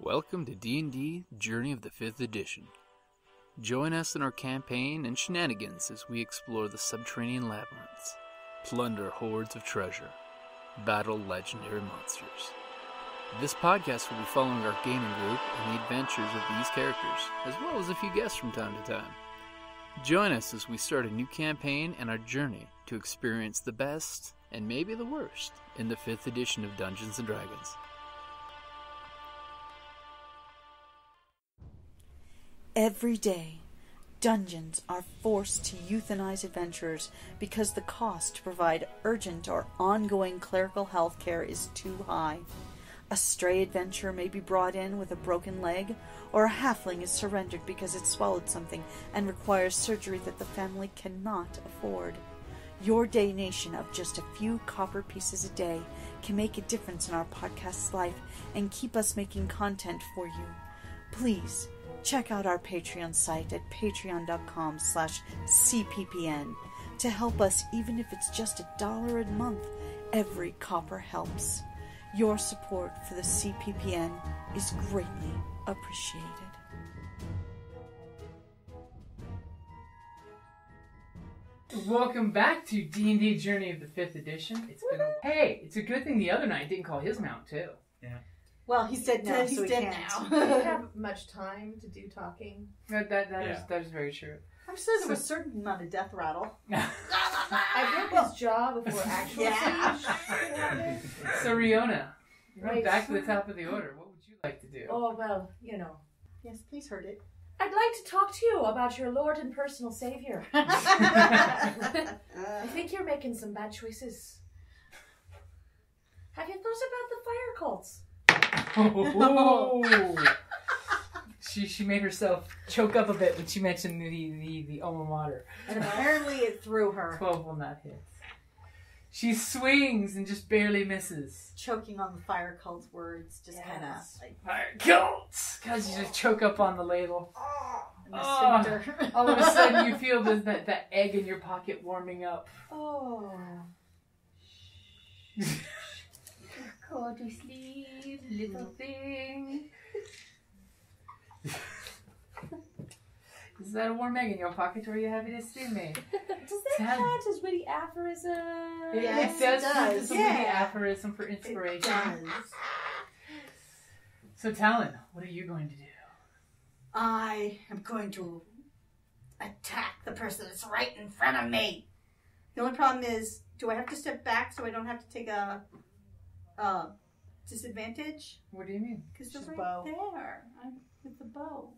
Welcome to D&D Journey of the 5th Edition. Join us in our campaign and shenanigans as we explore the subterranean labyrinths, plunder hordes of treasure, battle legendary monsters. This podcast will be following our gaming group and the adventures of these characters, as well as a few guests from time to time. Join us as we start a new campaign and our journey to experience the best, and maybe the worst, in the 5th edition of Dungeons & Dragons. Every day, dungeons are forced to euthanize adventurers because the cost to provide urgent or ongoing clerical health care is too high. A stray adventurer may be brought in with a broken leg, or a halfling is surrendered because it swallowed something and requires surgery that the family cannot afford. Your donation of just a few copper pieces a day can make a difference in our podcast's life and keep us making content for you. Please, check out our Patreon site at patreon.com/cppn to help us, even if it's just $1 a month. Every copper helps. Your support for the CPPN is greatly appreciated. Welcome back to D&D Journey of the 5th Edition. Hey, it's a good thing the other knight didn't call his mount too. Yeah. Well, he's dead now, He's so he dead can't. now. We don't have much time to do talking. That is very true. I'm sure there was a certain amount of death rattle. I broke his jaw before actual siege. So Riona, you're Right. back to the top of the order. What would you like to do? Oh, well, you know. Yes, please heard it. I'd like to talk to you about your Lord and personal Savior. I think you're making some bad choices. Have you thought about the fire cults? Oh. She made herself choke up a bit when she mentioned the alma mater. And apparently it threw her. 12 will not hit. She swings and just barely misses. Choking on the fire cult's words, just kind of like... Fire cults! Because you just choke up on the ladle. And the sphincter. All of a sudden you feel that egg in your pocket warming up. Oh. Go to sleep, little thing. Is that a warm egg in your pocket, or are you happy to see me? Does that count as witty aphorism? Yes, it does. it does. It's a witty aphorism for inspiration. It does. So, Talon, what are you going to do? I am going to attack the person that's right in front of me. The only problem is, do I have to step back so I don't have to take a disadvantage? What do you mean? Because they're She's right bow. there. I'm with the bow.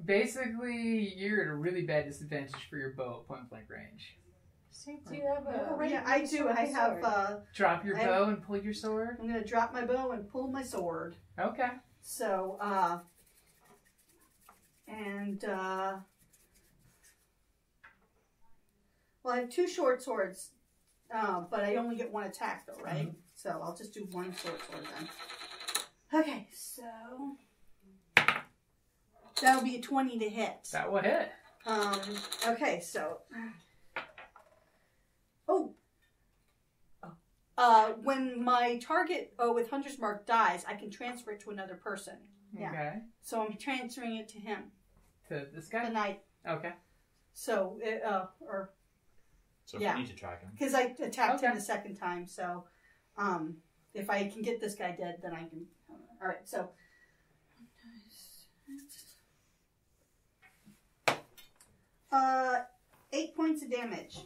Basically, you're at a really bad disadvantage for your bow at point blank range. Do you have a... Yeah, I do. I have... Drop your I- bow and pull your sword. I'm going to drop my bow and pull my sword. Okay. So, well, I have two short swords, but I only get one attack though, right? Mm-hmm. So I'll just do one short sword then. Okay, so that'll be a 20 to hit. That will hit. Okay, so when my target with Hunter's Mark dies, I can transfer it to another person. Yeah. Okay. So I'm transferring it to him, To this the guy? knight. Okay. So, So Yeah. we need to track him. because I attacked him Okay. the second time, so if I can get this guy dead, then I can. All right, so 8 points of damage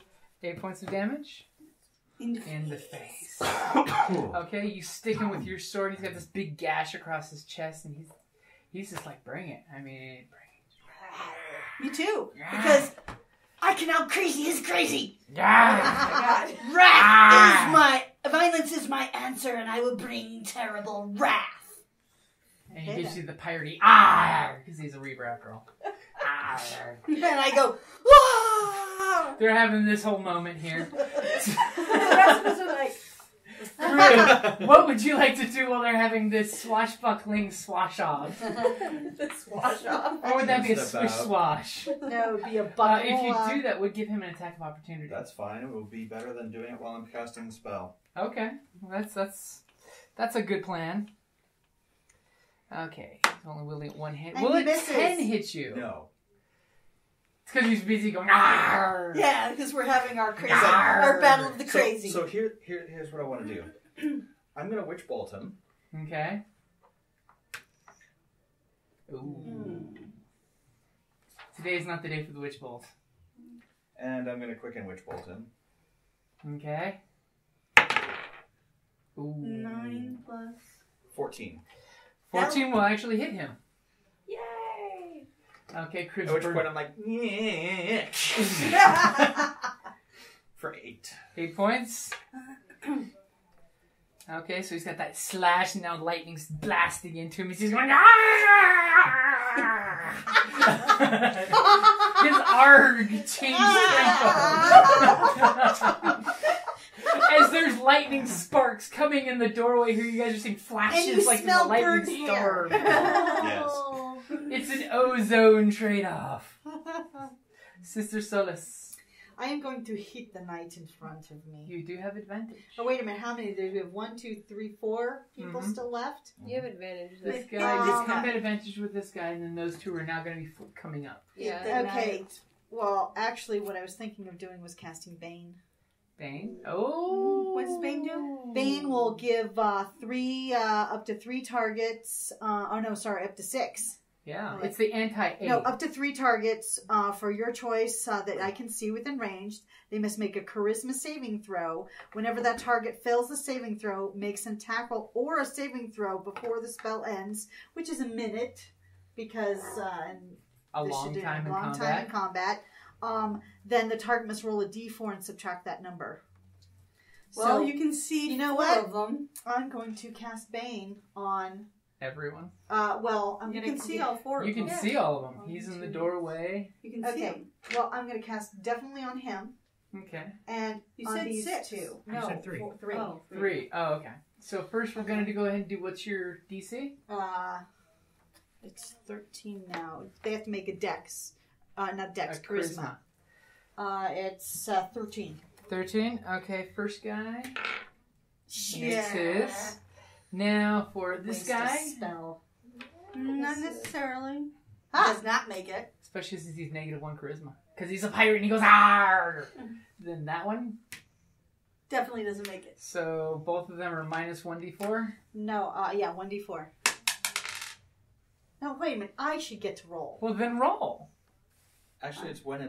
8 points of damage in in the face. Okay, you stick him with your sword. He's got this big gash across his chest, and he's just like, bring it. I mean, bring Me too, it. Because I can out crazy his crazy. Yeah. Wrath is my violence is my answer, and I will bring terrible wrath. And he gives you the piratey because he's a Reaper after all. and I go. "Wah!" They're having this whole moment here. The rest of us are like... What would you like to do while they're having this swashbuckling swash off? Swash off. Or would that be a Step swish out. swash? No, it'd be a buckle. If you do that, would give him an attack of opportunity. That's fine. It will be better than doing it while I'm casting the spell. Okay, well, that's a good plan. Okay, he's only willing at one hit. And Will he it misses. 10 hit you? No. It's because he's busy going, "Arr!" Yeah, because we're having our crazy, Yarr. our battle of the crazy. So here's what I want to do. I'm going to Witch Bolt him. Okay. Ooh. Today's not the day for the Witch Bolt. And I'm going to Quicken Witch Bolt him. Okay. Ooh. 9 plus. 14. 14 will actually hit him. Yay! Okay, Cribs. At which point I'm like, yeah. For 8. 8 points. Okay, so he's got that slash, and now lightning's blasting into him. He's just going, his arg changed tempo. As there's lightning sparks coming in the doorway here, you guys are seeing flashes And you like smell in the burned lightning hair. storm. Yes. It's an ozone trade-off. Sister Solis, I am going to hit the knight in front of me. you do have advantage. Oh, wait a minute. How many? Do we have 1, 2, 3, 4 people still left? You have advantage. This Though. guy gets combat advantage with this guy, and then those two are now going to be coming up. Yeah. Okay. Well, actually, what I was thinking of doing was casting Bane. Bane? Oh! What does Bane do? Bane will give up to 3 targets. Up to 6. Yeah, Right. it's the anti-8. No, up to 3 targets for your choice that I can see within range. They must make a charisma saving throw. Whenever that target fails the saving throw, makes an tackle or a saving throw before the spell ends, which is a minute, because a long time in combat. Then the target must roll a d4 and subtract that number. Well, So, you can see you know 4 what? of them. I'm going to cast Bane on. Everyone. I'm You going can see all 4 You of can them. see all of them. 1, He's in the 2. doorway. You can see Okay. them. Well, I'm going to cast definitely on him. Okay. And You on said these 6. 2. I No, said 3. 3. Oh, 3. Oh, okay. So first we're going to go ahead and do, what's your DC? It's 13 now. They have to make a dex. Not dex, A charisma. It's 13. 13. Okay, first guy. Yeah. Misses. Now for this Waste a guy, spell. Not necessarily. Ah. Does not make it. especially since he's -1 charisma. Because he's a pirate and he goes, "Arr!" Then that one. Definitely doesn't make it. So both of them are -1d4. No, 1d4. No, wait a minute. I should get to roll. Well, then roll. Actually, it's when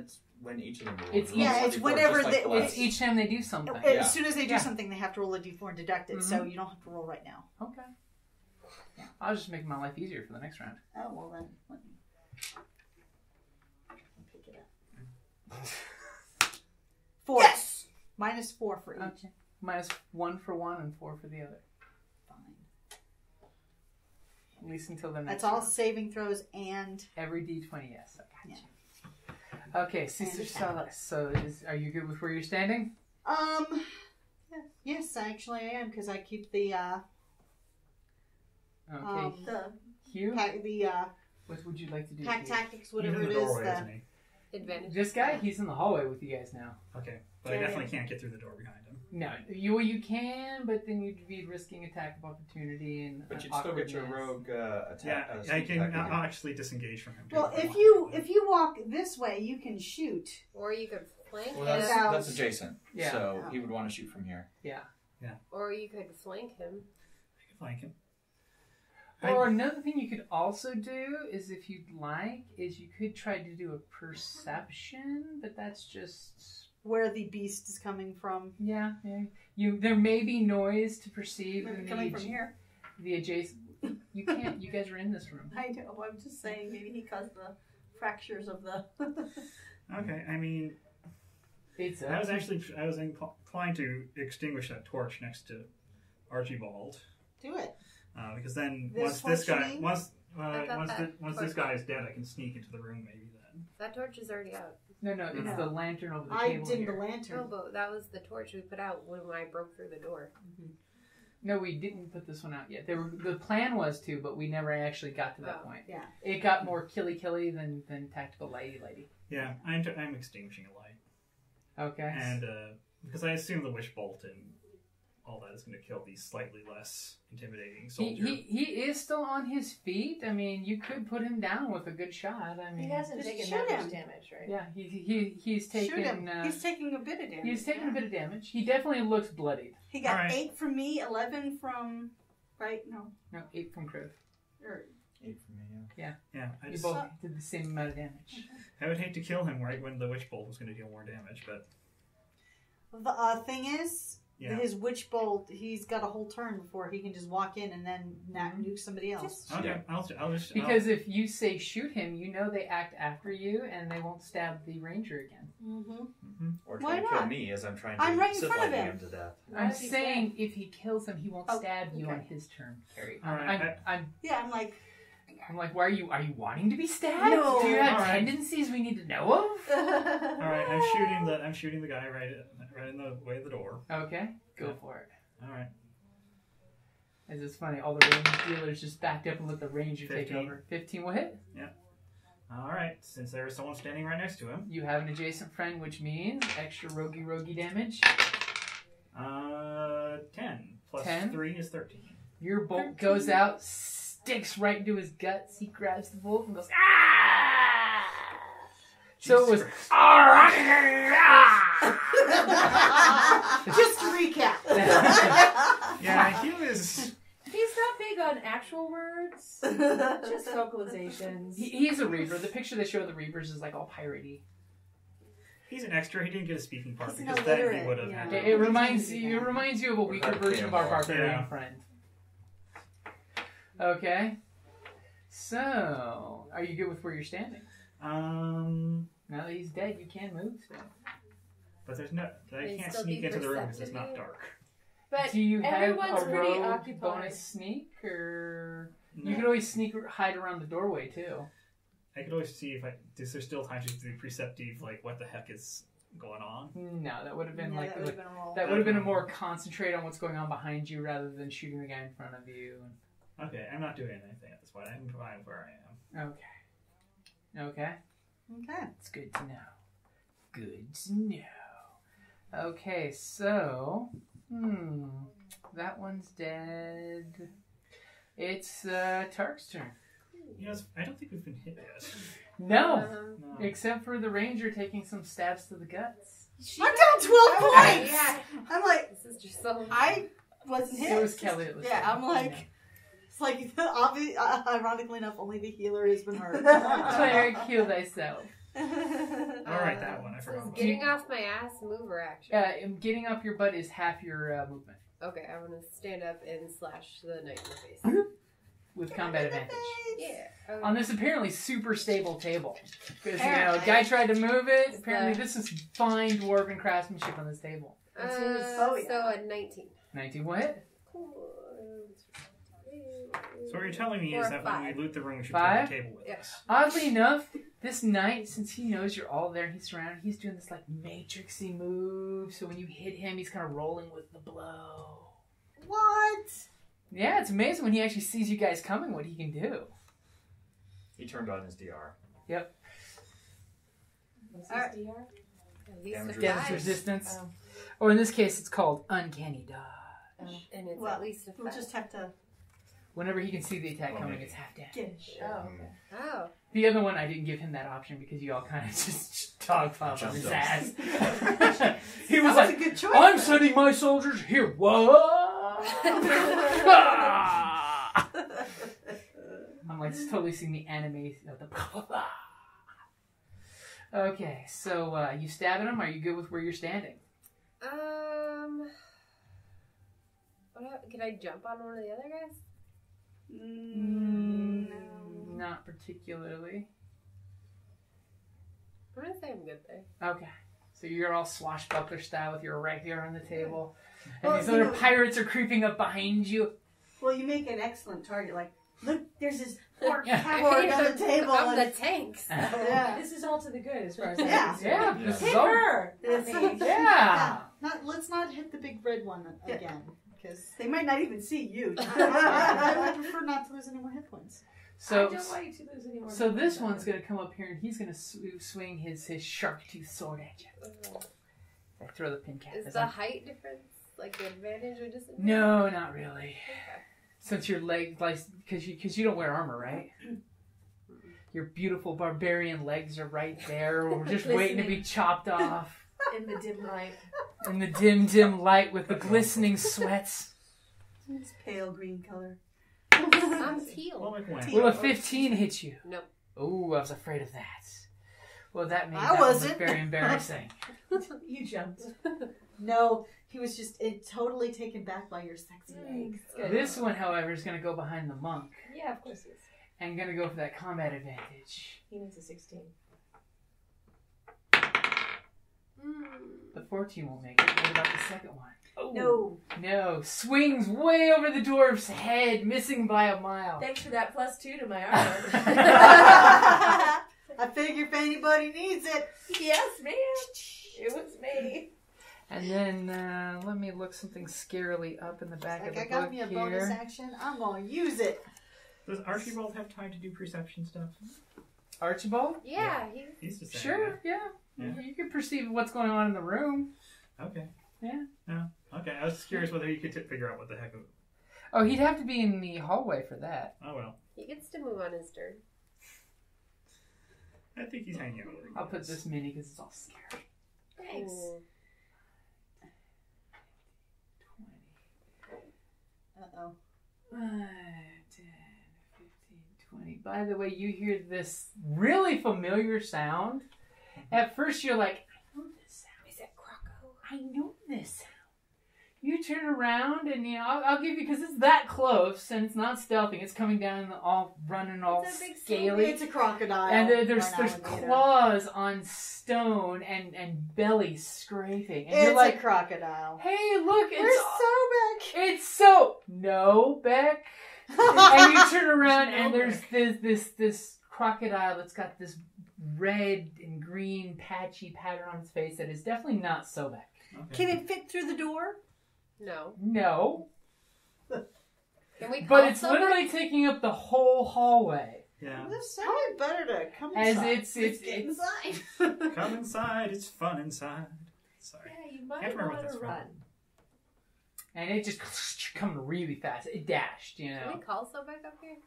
each of them rolls. It's Rolls yeah, one it's D4, whenever just like they- the It's last. each time they do something. Yeah. As soon as they do Yeah. something, they have to roll a d4 and deduct it, so you don't have to roll right now. Okay. Yeah. I was just making my life easier for the next round. Oh, well then, let me pick it up. 4. Yes! -4 for each. Okay. -1 for one and 4 for the other. Fine. At least until the next That's all round. saving throws and... Every d20, yes. I got you. Okay, Sister Salas. So are you good with where you're standing? Yes, actually I am, because I keep the, Okay. The Hugh, pack, what would you like to do? pack Hugh? tactics, He's whatever in it the is. doorway, isn't he? Advantage. This guy, he's in the hallway with you guys now. Okay, but I definitely can't get through the door behind him. No, you can, but then you'd be risking attack of opportunity and But you'd still get your awkwardness. rogue attack. Yeah, I sneak can. attack I'll actually disengage from him. too, Well, I if want you walk this way, you can shoot. Or you could flank Well, him. that's adjacent. Yeah. So he would want to shoot from here. Or you could flank him. I can flank him. Or another thing you could also do is, if you'd like, is you could try to do a perception, but that's just Where the beast is coming from. yeah. There may be noise to perceive in coming from here. the adjacent. You can't. You guys are in this room. I know. I'm just saying maybe he caused the fractures of the... Okay, I mean, It's I was inclined to extinguish that torch next to Archibald, Do it. because then This once this torch, guy you mean? once thought once this guy is dead, I can sneak into the room. Maybe then. That torch is already out. No, it's No. the lantern over the I table dimmed the here. No, lantern. but that was the torch we put out when I broke through the door. No, we didn't put this one out yet. The plan was to, but we never actually got to that point. Yeah. It got more killy than tactical lady. Yeah, I'm extinguishing a light, Okay. and because I assume the wish bolt all that is going to kill the slightly less intimidating soldier. He is still on his feet. I mean, you could put him down with a good shot. I mean, He hasn't Just taken shoot that him. much damage, right? yeah, he's taken. Shoot him. He's taking a bit of damage. He's taken yeah. a bit of damage. He definitely looks bloodied. He got Alright. 8 from me, 11 from... Right? No. No, 8 from Crib. Or, 8 for me, yeah. Yeah, I You just both did the same amount of damage. I would hate to kill him right when the Witch Bolt was going to deal more damage, but The thing is, yeah. his witch bolt, he's got a whole turn before he can just walk in and then nuke somebody else. Okay, Yeah. I'll just Because if you say shoot him, you know they act after you and they won't stab the ranger again. Mm-hmm. Or Why try to kill not? me as I'm trying to I'm right in sit front of lightning him. him to death. I'm if he's saying if he kills him, he won't Oh, stab you on okay. his turn, Carrie. Alright, Yeah, I'm like... I'm like, why are you wanting to be stabbed? No. Do you have Alright. tendencies we need to know of? all right, I'm shooting the guy right in the way of the door. Okay, go for it. All right, It's just funny, all the range dealers just backed up and let the ranger take 15. over. 15 will hit. all right. Since there is someone standing right next to him, You have an adjacent friend, which means extra rogie damage. 10 plus 10? 3 is 13. Your bolt goes out, sticks right into his guts. He grabs the bolt and goes, ah! So it was, Jesus Just to recap. Yeah, he was. He's not big on actual words, just vocalizations. he's a reaver. The picture they show of the reavers is like all piratey. He's an extra. He didn't get a speaking part He's an because then he illiterate, would have yeah. had It, to. it reminds you of a weaker Without version of our cannonball. barbarian Yeah. friend. Okay. So, are you good with where you're standing? Now that he's dead, you can move. So. But there's no. I They can't still sneak do into the room because it's perceptive. not dark. But Do you have everyone's a pretty rogue occupied. bonus sneak, or you No. could always hide around the doorway too? I could always see if is there still time to do perceptive, like what the heck is going on. No, that would have been Yeah, like that would have been a roll. that would have been a more concentrate on what's going on behind you rather than shooting the guy in front of you. Okay, I'm not doing anything at this point. I'm fine where I am. Okay. Okay. Okay. It's good to know. Good to know. Okay, so that one's dead. It's Tark's turn. You know, I don't think we've been hit yet. No, No. except for the ranger taking some stabs to the guts. I'm down 12 points! Yeah. I'm like, This is just so. I wasn't hit. It was Kelly that was Yeah, I'm like, Yeah. It's like, ironically enough, only the healer has been hurt. Cleric, heal thyself. All right, that one I This forgot. is about. getting off my ass mover action. Getting up your butt is half your movement Okay, I'm gonna stand up and slash the knight in the face. with combat advantage. Yeah. On this apparently super stable table. Because, Apparently. guy tried to move it. It's Apparently the- this is fine dwarven craftsmanship on this table. Oh, yeah. So a 19. 19 will hit. So what you're telling me Or is that when we 5. loot the room, we should Five? take the table with Yeah. us. Oddly enough, this knight, since he knows you're all there and he's surrounded, he's doing this like matrixy move. So when you hit him, he's kind of rolling with the blow. What? Yeah, it's amazing when he actually sees you guys coming what he can do. He turned on his DR. What's Alright. this DR? At least Damage a Damage 5. resistance. Oh. Or in this case, it's called uncanny dodge. And it's Well, at least a 5. We'll just have to Whenever he can see the attack Well, coming, maybe. it's half damage. get it. Oh, okay. Oh. The other one, I didn't give him that option because you all kind of just dogpiled on his Jumped ass. up. He was That like, a good choice. I'm then. sending my soldiers here. What? I'm like totally seeing the anime of the. Okay, so you stabbing him? Are you good with where you're standing? Can I jump on one of the other guys? No. Not particularly. I'm gonna say I'm good there. Okay. So you're all swashbuckler style with your rapier on the table. And Well, these you other know- pirates are creeping up behind you. Well, you make an excellent target. Like, look, there's this orc Yeah. cavalry on the table. I'm and- the tanks. yeah. This is all to the good as far as I'm Yeah. concerned. Yeah, Yeah. this Hit is all. her! It's- Not me. Yeah. Let's not hit the big red one again, because They might not even see you. I would prefer not to lose any more hit points. So, I don't want you to lose any more. so this time. one's gonna come up here and he's gonna swing his shark tooth sword at you. I throw the pin cap. Is as the I'm- height difference like an advantage or disadvantage? No, not really. Since your leg, like, because you don't wear armor, right? Your beautiful barbarian legs are right there. We're just waiting to be chopped off. In the dim light. In the dim light with the glistening sweats. It's pale green color. I'm teal. Well, like when? Will a 15 hit you? Nope. Oh, I was afraid of that. Well, that means I that was wasn't. very embarrassing. You jumped. No, he was just totally taken back by your sexy legs. This one, however, is going to go behind the monk Yeah, of course he is. and going to go for that combat advantage. He needs a 16. The 14 will make it. What about the second one? Oh, No. Swings way over the dwarf's head, missing by a mile. Thanks for that +2 to my armor. I figure if anybody needs it. Yes, man. It was me. And then let me look something scarily up in the back of Like the I got book me a here. bonus action. I'm going to use it. Does Archibald have time to do perception stuff? Archibald? Yeah, He's just saying Sure, yeah. Yeah. You can perceive what's going on in the room. that. Okay. Yeah. No. Okay. I was just curious whether you could figure out what the heck. Oh, he'd have to be in the hallway for that. Oh well. he gets to move on his turn. I think he's hanging out. I'll put this mini because it's all scary. Thanks. Ooh. 20. Uh-oh. 5, 10, 15, 20. By the way, you hear this really familiar sound. At first, you're like, I know this sound. Is that Croco? I know this sound. You turn around and I'll give you because it's that close and it's not stealthing. It's coming down all running all It's a big scaly. It's a crocodile. And there's or an alligator. claws on stone and belly scraping. And It's you're like, a crocodile. hey, look, Where's it's Sobek? it's so no, Beck. And you turn around and there's this crocodile that's got this red and green patchy pattern on its face that is definitely not Sobek. Okay. Can it fit through the door? No. No, Can we call but it's someone? literally taking up the whole hallway. Yeah. It's probably better to come As inside. it's Get inside. Come inside. It's fun inside. Sorry. Yeah, you Can't might remember want what to that's run. And it just coming really fast. It dashed, Can we call Sobek up here?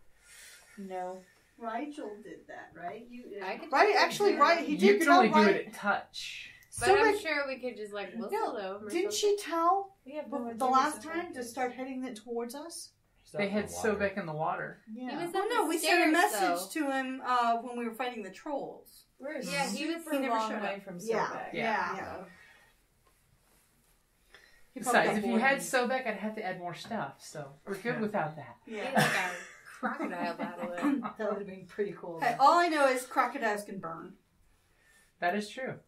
No. Rigel did that, right? I could Right, try actually, to. right. He You did can tell only do right. it at touch. But I'm Sobek- sure we could just like whistle No, to him or didn't something. she tell We have the last time to start heading it towards us? They had Sobek in the water. Yeah. He was Oh on no, the we sent a stairs, message though. to him when we were fighting the trolls. We're Yeah, he was- super he never long showed way up. from Yeah. Sobek. Yeah. He probably Besides, got if you bored had and- Sobek, I'd have to add more stuff. So we're good Yeah. without that. Maybe Yeah. like a crocodile battle. Then. That would have been pretty cool. Hey, all I know is crocodiles can burn. That is true.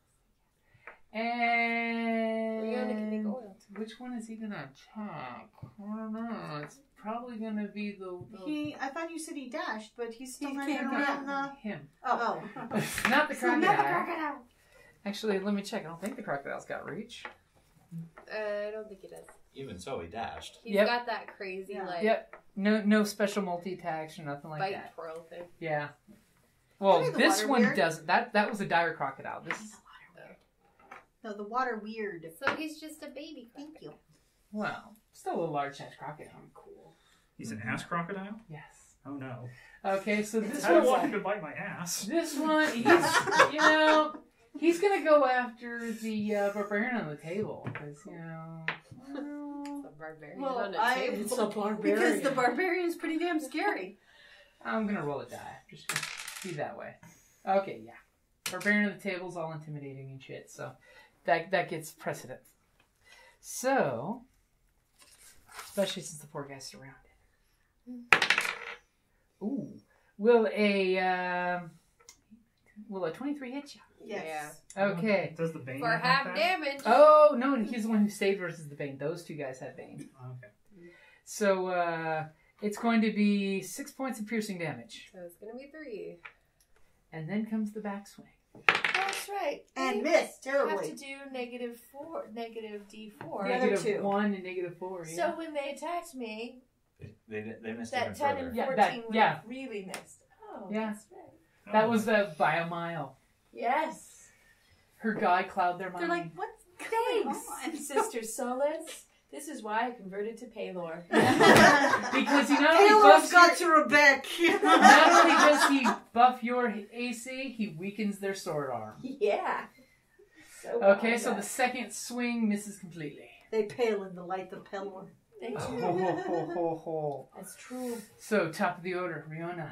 We're gonna make And oil. which one is he gonna attack? I don't know. It's probably gonna be the I thought you said he dashed, but he's still He not can't even get around the. him. Oh. Not the So not the crocodile. crocodile. Actually, let me check. I don't think the crocodile's got reach. I don't think he does. Even so, he dashed. He's Yep. got that crazy Yeah. like Yep. No special multi-attacks or nothing like bite that. twirl thing. Yeah. Well, Maybe the this water one weird. doesn't. That was a dire crocodile. This is No, the water weird. So he's just a baby. Thank you. well, still a large-sized crocodile. Cool. He's an ass crocodile? Yes. Oh no. Okay, so this I don't one's want him to bite my ass. This one, he's gonna go after the barbarian on the table because The barbarian Well, on a I- table. It's a barbarian. Because the barbarian's pretty damn scary. I'm gonna roll a die. Just gonna be that way. Okay, yeah. Barbarian on the table's all intimidating and shit, so that gets precedent. So, especially since the poor guy's surrounded. Ooh, will a 23 hit you? Yes. Okay. Does the Bane For have half that? damage. Oh no, he's the one who saved versus the Bane. Those two guys had Bane. Okay. So it's going to be 6 points of piercing damage, So it's gonna be 3. and then comes the backswing. That's right. And We missed have to terribly. do negative D4. The other Negative two. 1 and negative 4. Yeah. So when they attacked me, They missed that even 10 further. and Yeah, 14 that- yeah. were really missed. Oh, Yeah. that's right. that was by a mile. Yes. Her guy cloud their They're mind. like, what's Thanks, on? Sister Solis. This is why I converted to Paylor. Because he not only Taylor's buffs got your, to Rebecca. not only does he buff your AC, he weakens their sword arm. Yeah. So Okay, so the second swing misses completely. They pale in the light of Pelor. Thank Ho, you. ho, ho, ho, ho. That's true. So, top of the order, Riona.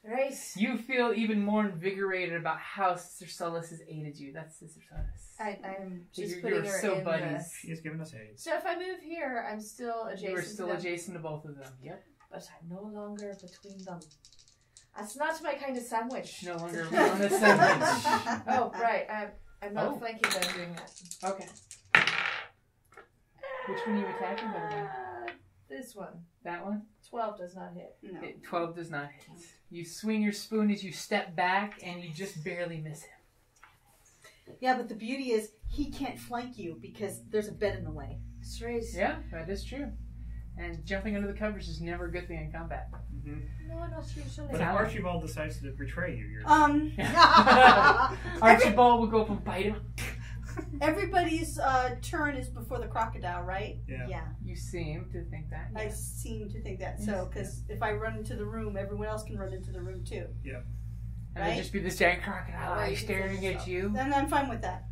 Race. You feel even more invigorated about how Sister Solace has aided you. That's Sister Solace. I'm just You're putting her so in buddies. She's given us AIDS. So if I move here, I'm still adjacent You are still to them. adjacent to both of them. Yep. But I'm no longer between them. That's not my kind of sandwich. No longer Riona's sandwich. Oh, right. I'm not Oh. flanking them doing that. Okay. Which one are you attacking, by the way? This one. That one? 12 does not hit. No. 12 does not hit. You swing your spoon as you step back, and you just barely miss him. Yeah, but the beauty is he can't flank you because there's a bed in the way. It's race. Yeah, that is true. And jumping under the covers is never a good thing in combat. No, not usually. But if Archibald decides to betray you, you're Archibald will go up and bite him. Everybody's turn is before the crocodile, right? Yeah. You seem to think that. I seem to think that so, because if I run into the room, everyone else can run into the room too. Yeah. And there'll just be this giant crocodile Right, you can staring finish at yourself. you. Then I'm fine with that.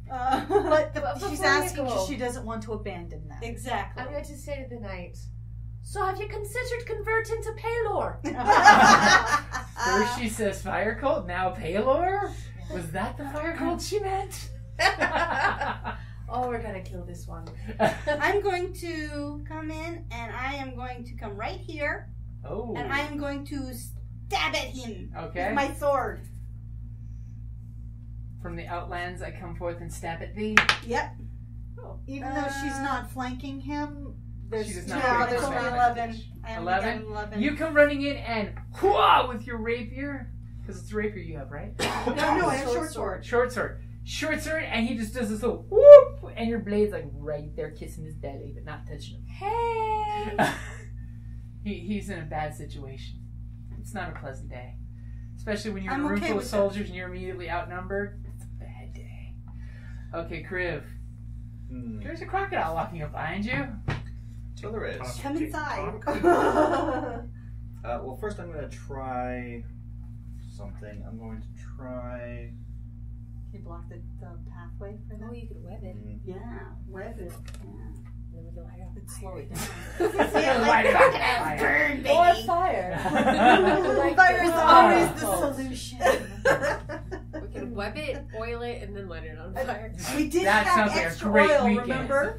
But But she's before you asking go- because she doesn't want to abandon that. Exactly. I'm going to say to the knight, so have you considered converting to Paylor? First she says fire cult, now Paylor? Was that the fire cult she meant? Oh, we're going to kill this one. I'm going to come in and I am going to come right here Oh. and I am going to stab at him Okay. with my sword. From the outlands I come forth and stab at thee. Yep. Even though she's not flanking him, there's She does No, not get there's combat only advantage. 11. I only 11? got 11. You come running in and whoa with your rapier. Because it's rapier you have, right? No, I have short sword. Short sword. Short sword, and he just does this little whoop, and your blade's like right there kissing his belly, but not touching him. Hey! He's in a bad situation. It's not a pleasant day. Especially when you're in I'm a room okay full of with soldiers and you're immediately outnumbered. It's a bad day. Okay, Kriv. There's a crocodile walking up behind you. So there is. Come inside. Well, first I'm going to try something. I'm going to try... Can you block the pathway for Oh, them? you could web it. Yeah, web it. Then we go higher. It'd slow it down. Light it on fire. Burn, Or baby. fire. Fire is always the Oh. solution. We can web it, oil it, and then light it on fire. We did That have sounds like a extra great oil, weekend. remember?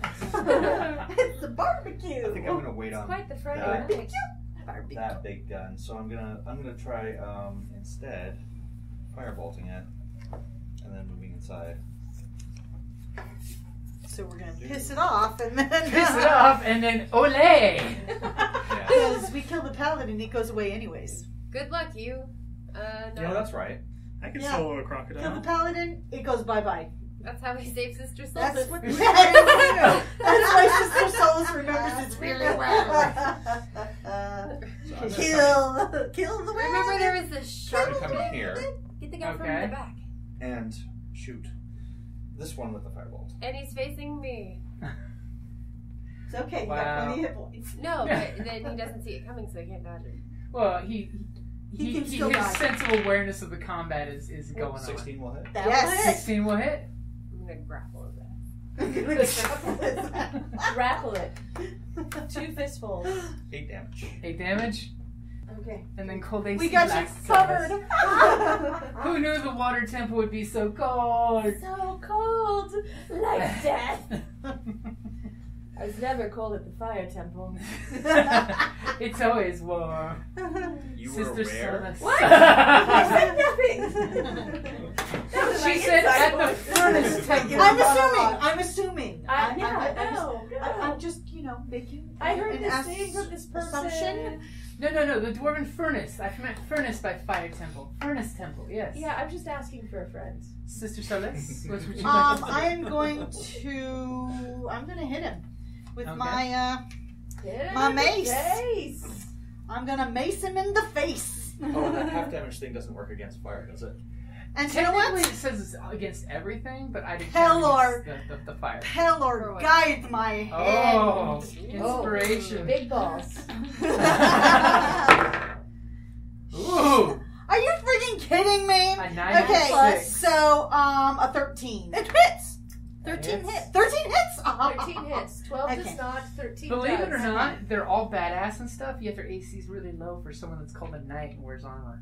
It's a barbecue. I think I'm going to wait on Quite the Friday that, night. Barbecue. that big gun. So I'm gonna try instead firebolting it and then moving inside. So we're gonna piss it off and then Piss it off, and then ole! Yeah. Because we kill the paladin, it goes away anyways. Good luck, you. No. Yeah, that's right. I can Yeah. solo a Kill the crocodile. paladin, it goes bye bye. That's how we save Sister Soul. That's what. That's why Sister Solus remembers it really well. So I'm gonna Kill the Remember there paladin. was this try shark to come in here Get the guy from Okay. the back. and shoot this one with the firebolt. And he's facing me. It's okay, you Wow. got plenty of hit points. No, but then he doesn't see it coming, so he can't dodge it. Well, he can still his dodge. sense of awareness of the combat is going 16 will hit. That Yes. was on. 16 will hit. I'm gonna grapple his ass. Grapple it. 2 fistfuls. 8 damage. 8 damage, Okay. and then cold AC We got you blast covered. us. Who knew the water temple would be so cold? So cold, like death. I was never cold at the fire temple. It's always warm. You were Sister rare. Solus. What? I said nothing. She said at the furnace temple. I'm assuming. I'm just, making. I heard an this thing from this person. assumption. No, the dwarven furnace. I meant furnace by fire temple. Furnace temple, yes. Yeah, I'm just asking for a friend. Sister Solus, what would you like to I am going to hit him with Okay. my My mace. I'm gonna mace him in the face. Oh, that half damage thing doesn't work against fire, does it? And you know Technically, what? it says it's against everything, but I didn't Pelor. count the fire. Pelor guides my hand. Oh, inspiration. Big balls. Ooh. Are you freaking kidding me? A 9 Okay, plus 6. so a 13. It hits. 13 hits. 13 hits. 13 hits. 12 Okay. does not. 13 Believe it or does. not, they're all badass and stuff, yet their AC is really low for someone that's called a knight and wears armor.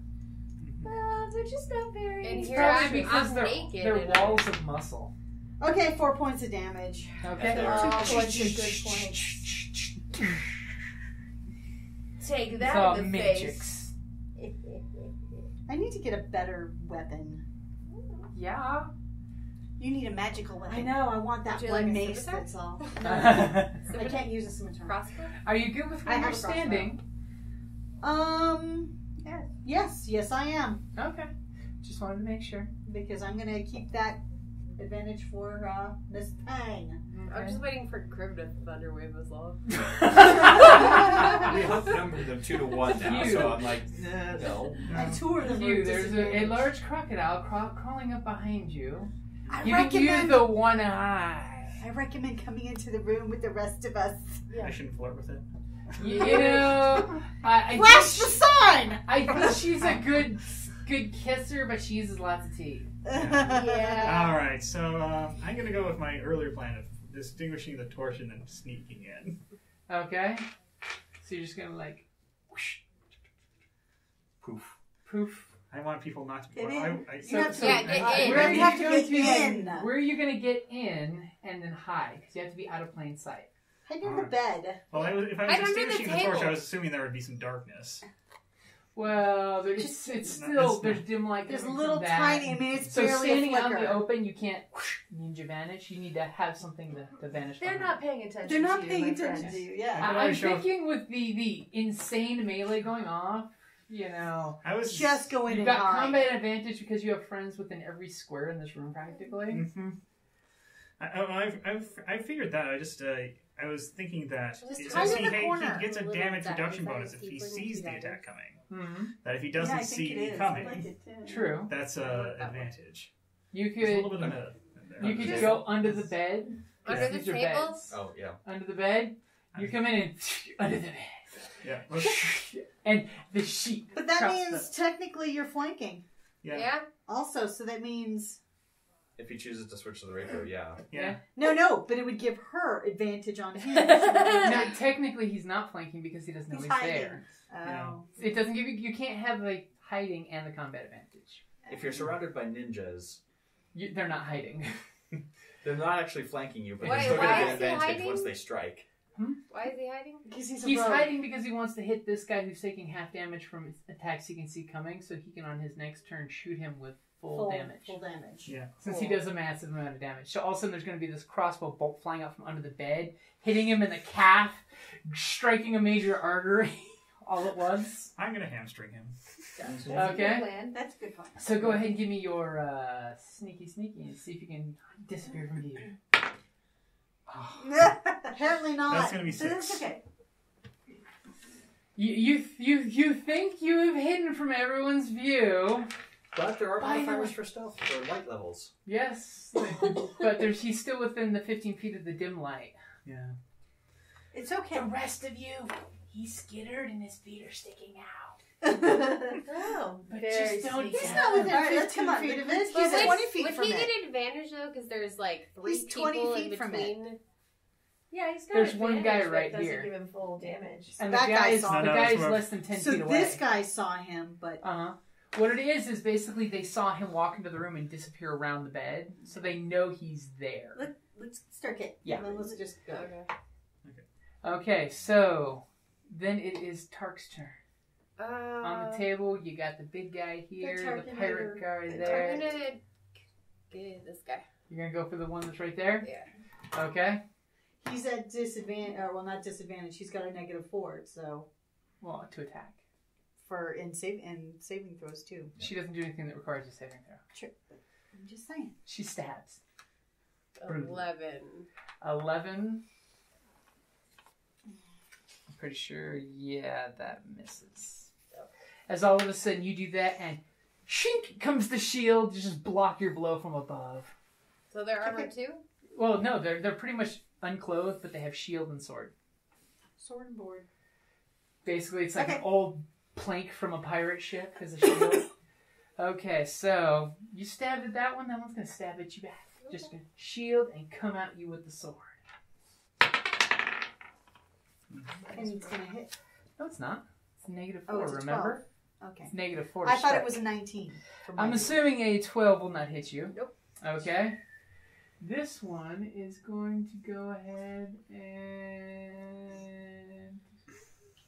Well, they're just not very. And It's here probably because I'm they're naked. walls of muscle. Okay, 4 points of damage. Okay. That's a good point. Take that in the face. I need to get a better weapon. Yeah. You need a magical weapon. I know, I want that Would you one like a mace scimitar? that's all. Are I can't use a scimitar. Crossbow? you good with I have a understanding? Yes, I am. Okay. Just wanted to make sure. Because I'm gonna keep that advantage for Miss Pang. I'm just waiting for Crib to thunderwave us all. We outnumbered them 2 to 1 now, Phew. so I'm like, nah, no. And 2 of them Phew, are there's a disadvantaged. large crocodile crawling up behind you. I Giving you recommend the one eye. I recommend coming into the room with the rest of us. I shouldn't flirt with it. You know, I Flash think the sign! I think she's a good kisser, but she uses lots of teeth. Yeah. All right, so I'm gonna go with my earlier plan of distinguishing the torch and then sneaking in. Okay. So you're just gonna like whoosh, Poof. poof. I want people not to be. Get in. So, You have so Yeah, get in. where are You have you to going get in. Where are you gonna get in and then hide? Because you have to be out of plain sight. Hide under the bed. Well, if I Hide was under the distinguishing the torch, table. I was assuming there would be some darkness. Well, it's Just- still there's dim light. There's a coming little from that. tiny, I mean, it's So barely standing a out in flicker. the open, you can't whoosh, ninja vanish. You need to have something to vanish. They're behind. not paying attention. They're not to paying you, my attention friend. to you, yeah. How do I I'm show- thinking with the insane melee going off. You know, I was Just go in you've and got hide. combat advantage because you have friends within every square in this room practically. Mm-hmm. I figured that. I was thinking that Just it hide says in he, the he corner. gets a Little damage that- reduction is that bonus a if he tiefling sees the two-handed? attack coming. Mm-hmm. That if he Yeah, doesn't I think see it me is. coming, I like it too. True. that's an advantage. You There's a little could bit of meta. you could Just- go under the bed. 'cause Under the these are table? beds. Oh, yeah. Under the bed. You come in and under the bed. Yeah. And the sheet. But that across means technically you're flanking. Yeah. Yeah? Also, so that means... If he chooses to switch to the rapier, yeah. Yeah. No, but it would give her advantage on him. No, technically he's not flanking because he doesn't know He's he's hiding. there. Oh. It doesn't give you can't have like hiding and the combat advantage. If you're surrounded by ninjas, They're not hiding. they're not actually flanking you, but Wait, you're still going why to is get he advantage hiding? once they strike. Why is he hiding? Because he's He's a rogue. hiding because he wants to hit this guy who's taking half damage from attacks he can see coming, so he can on his next turn shoot him with full damage. Full damage. Yeah. Since he does a massive amount of damage. So all of a sudden there's going to be this crossbow bolt flying out from under the bed, hitting him in the calf, striking a major artery all at once. I'm gonna hamstring him. That's a Okay. good plan. That's a good point. So go ahead and give me your sneaky and see if you can disappear from view. Apparently not. That's gonna be So that's 6. okay. You think you have hidden from everyone's view. But there are By the modifiers way- for stealth for light levels. Yes, but he's still within the 15 feet of the dim light. Yeah. It's okay. The rest of you, he's skittered and his feet are sticking out. Oh, But very just don't sneaky. He's not within Alright, let's 15 come on. feet of But it. He's 20 feet would from he it. get advantage though? Because there's like 3 He's 20 people feet in from between. Yeah, he's got There's one advantage, guy but right doesn't here. give him full damage. And That the guy guy's saw the him. guy's No, less than 10 So feet away. this guy saw him, but What it is basically they saw him walk into the room and disappear around the bed, so they know he's there. let's start it. Yeah. And then let's just go. Okay. Okay, so then it is Tark's turn. On the Uh, table, you got the big guy here, the pirate guy I'm there. gonna get this guy. You're gonna go for the one that's right there? Yeah. Okay. He's at disadvantage, or well, not disadvantage. He's got a -4, so Well, to attack. for in saving throws too. She doesn't do anything that requires a saving throw. Sure. I'm just saying. She stabs. 11. 11. I'm pretty sure, yeah, that misses. As all of a sudden you do that and shink comes the shield to just block your blow from above. So they're armored too? Well, no, they're pretty much unclothed, but they have shield and sword. Sword and board. Basically, it's like an old plank from a pirate ship as a shield. Okay, so you stabbed at that one. That one's gonna stab at you back. Just gonna shield and come at you with the sword. And it's gonna hit. No, it's not. It's -4. Oh, it's a remember? 12. Okay. It's -4. I thought it was a 19. I'm assuming a 12 will not hit you. Nope. Okay. This one is going to go ahead and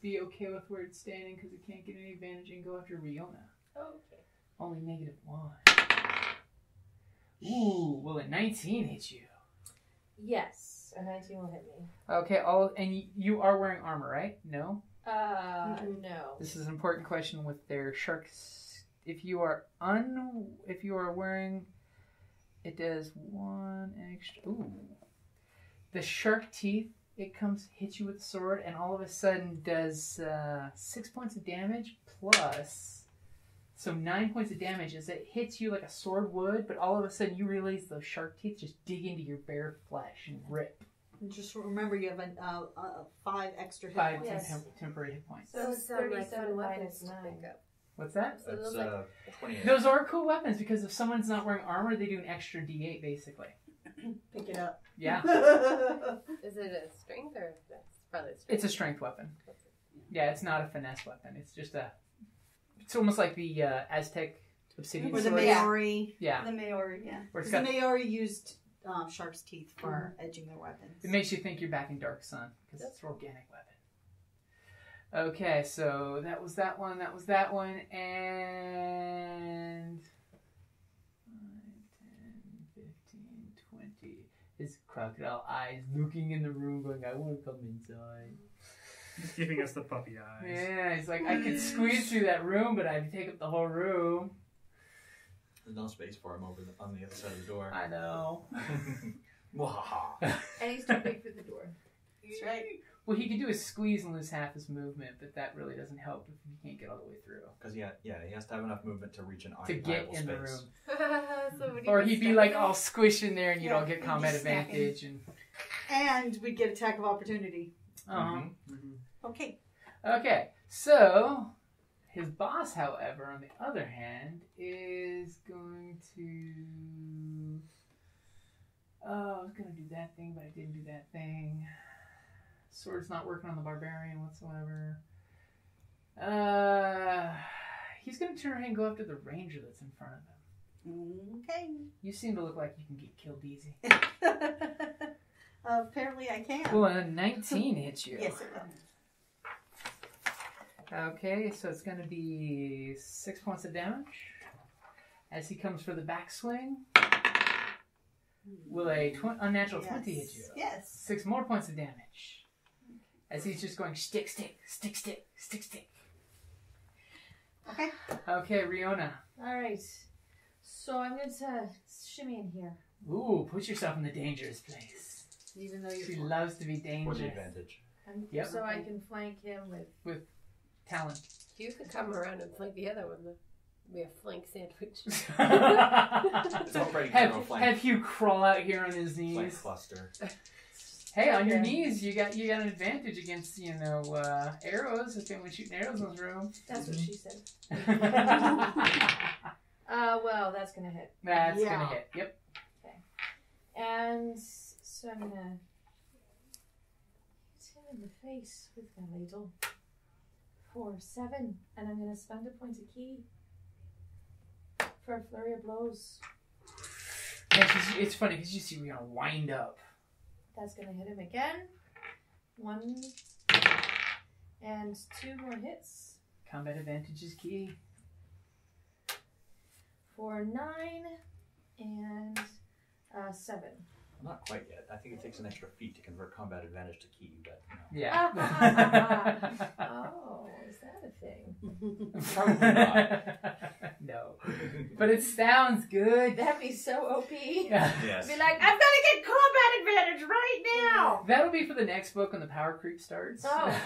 be okay with where it's standing because it can't get any advantage and go after Riona. Okay. Only -1. Ooh, will a 19 hit you? Yes, a 19 will hit me. Okay, and you are wearing armor, right? No? No. This is an important question with their sharks. If you are wearing, it does 1 extra. Ooh. The shark teeth, it hits you with the sword, and all of a sudden does 6 points of damage plus. So 9 points of damage as it hits you like a sword would, but all of a sudden you realize those shark teeth just dig into your bare flesh and rip. And just remember, you have 5 extra hit 5 points. temporary hit points. So it's like 37 fun minus weapons to 9. pick up. What's that? So That's those 28. Those are cool weapons because if someone's not wearing armor, they do an extra D8 basically. Pick it up. Yeah. Is it a strength or that's probably a strength? It's a strength weapon. Yeah, it's not a finesse weapon. It's just it's almost like the Aztec obsidian Or the sword. Maori. Yeah. The Maori, yeah. Where it's The got- Maori used shark's teeth for edging their weapons. It makes you think you're back in Dark Sun because it's an organic weapon. Okay, so that was that one, and 5, 10, 15, 20. His crocodile eyes looking in the room going, I want to come inside. He's giving us the puppy eyes. Yeah, he's like, I could squeeze through that room, but I'd take up the whole room. There's no space for him on the other side of the door. I know. Mwahaha. And he's too big for the door. That's right. What he could do is squeeze and lose half his movement, but that really doesn't help if he can't get all the way through. Because he has to have enough movement to reach an To occupiable get in the space. room. Or he'd be like all squished in there and you'd all get he'd combat be snapping. advantage. And And we'd get attack of opportunity. Okay. Okay, so his boss, however, on the other hand, is going to. Oh, I was going to do that thing, but I didn't do that thing. Sword's not working on the barbarian whatsoever. He's going to turn around and go after the ranger that's in front of him. Okay. You seem to look like you can get killed easy. Apparently I can. Well, a 19 hits you. Yes, it will. Okay, so it's going to be 6 points of damage. As he comes for the backswing, will a unnatural 20 hit you? Yes. 6 more points of damage. As he's just going stick, stick, stick, stick, stick, stick. Okay. Okay, Riona. Alright. So I'm going to shimmy in here. Ooh, put yourself in the dangerous place. Even though She you're loves to be For the dangerous. advantage. Yep. So I can flank him with Talent. You could come around and flank the other one. Though. We have flank sandwich. It's already kind of a flank. Have Hugh crawl out here on his Flank knees. cluster. Hey, on your knees, you got an advantage against arrows. If anyone's shooting arrows in this room. That's what she said. Well, that's gonna hit. That's gonna hit. Yep. And so I'm gonna hit him in the face with my ladle for 7, and I'm gonna spend a point of key for a flurry of blows. Yeah, it's funny because you see we're gonna wind up. That's gonna hit him again. 1 and 2 more hits Combat advantage is key. for 9 and 7. Not quite yet. I think it takes an extra feat to convert combat advantage to key, but Yeah. Oh, is that a thing? Probably not. No. But it sounds good. That'd be so OP. Yeah. Yes. Be like, I've got to get combat advantage right now. That'll be for the next book when the power creep starts. Oh.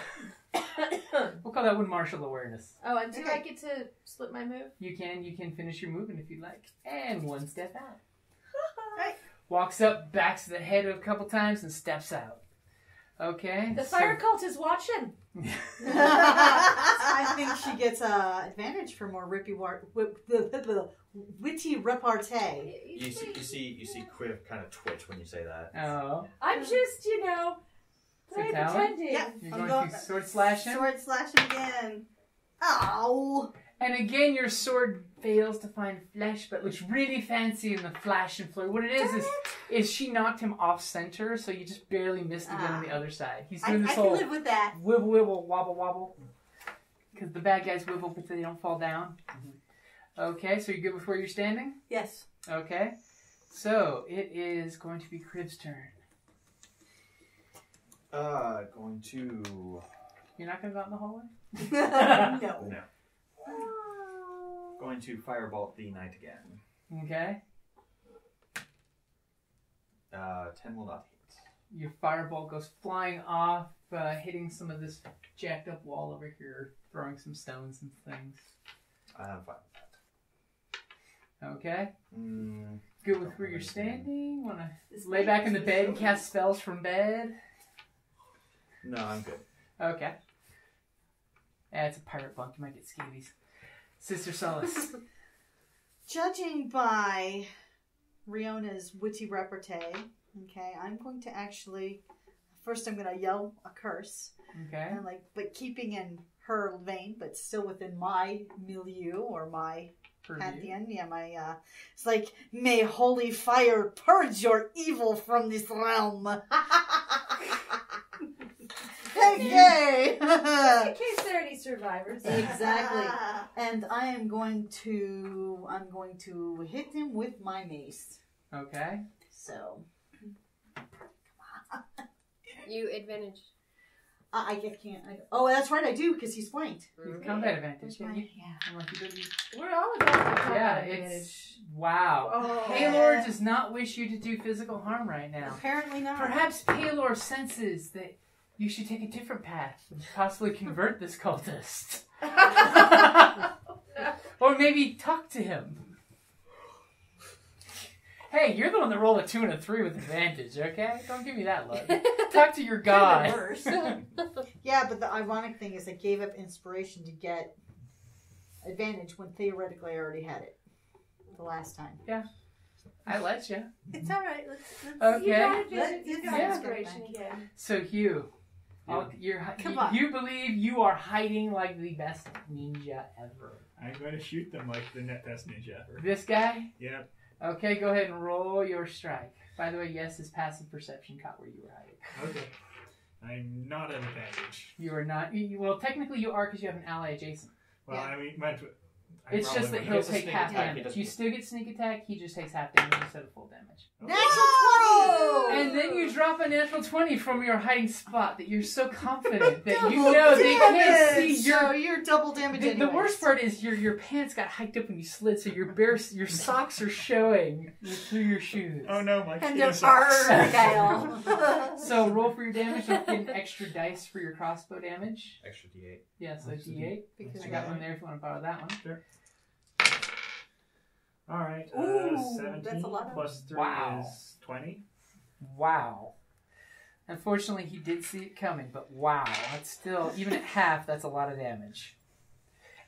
We'll call that one martial awareness. Oh, and do I get to split my move? You can finish your movement if you'd like. And one step out. Right. Walks up, backs the head a couple times, and steps out. Okay. The fire cult is watching. I think she gets advantage for more witty repartee. You see Quiv kind of twitch when you say that. Oh. I'm just, pretending. Yeah. You're going to sword slash him? Sword slash him again. Ow! And again, your sword fails to find flesh, but looks really fancy in the flash and flurry. What it is she knocked him off center, so you just barely missed again on the other side. He's doing this I whole can live with that. wibble, wibble, wobble, wobble. Because the bad guys wibble, but they don't fall down. Okay, so you're good with where you're standing? Yes. Okay. So, it is going to be Crib's turn. Going to... You're not going to go out in the hallway? No. No. Going to firebolt the knight again. Okay. 10 will not hit. Your firebolt goes flying off, hitting some of this jacked up wall over here, throwing some stones and things. I'm fine with Okay. that. Good with where you're standing? Want to lay back in the bed and cast spells from bed? No, I'm good. Okay. It's a pirate bunk. You might get scabies. Sister Solace. Judging by Riona's witty repartee, okay, I'm going to actually... First I'm going to yell a curse. Okay. And but keeping in her vein, but still within my milieu or my pantheon. Yeah, it's like, may holy fire purge your evil from this realm. Hey! Just in case there are any survivors. Exactly. And I'm going to hit him with my mace. Okay. So You advantage. I can't. Oh, that's right, I do, because he's flanked. He's combat advantage. Yeah. I'm like, We're all about the combat yeah, advantage. it's... Wow. Oh. Paylor does not wish you to do physical harm right now. Apparently not. Perhaps Paylor senses that you should take a different path and possibly convert this cultist. Or maybe talk to him. Hey, you're the one that rolled a 2 and a 3 with advantage, okay? Don't give me that look. Talk to your god. Yeah, but the ironic thing is I gave up inspiration to get advantage when theoretically I already had it the last time. Yeah. I let you. It's all right. Okay. You got Yeah. inspiration again. So, Hugh, you believe you are hiding like the best ninja ever. I'm going to shoot them like the best ninja ever. This guy? Yep. Okay, go ahead and roll your strike. By the way, yes, his passive perception caught where you were hiding. Okay. I'm not at advantage. You are not. Well, technically you are because you have an ally adjacent. Well, Yeah. I mean, It's just that he'll gets a take sneak half attack, he damage. doesn't- You still get sneak attack, he just takes half damage instead of full damage. Natural 20! And then you drop a natural 20 from your hiding spot that you're so confident that you know they can't see So your... you're double damage The anyways. worst part is your pants got hiked up when you slid, so your socks are showing through your shoes. Oh no, my And skin the sucks. Argyle. So roll for your damage and get an extra dice for your crossbow damage. Extra D8. Yeah, so D8. Because I got one there if you want to borrow that one. Sure. All right. Ooh, 17 that's a lot of- plus 3 Wow. is 20. Wow. Unfortunately, he did see it coming, but wow. That's still, even at half, that's a lot of damage.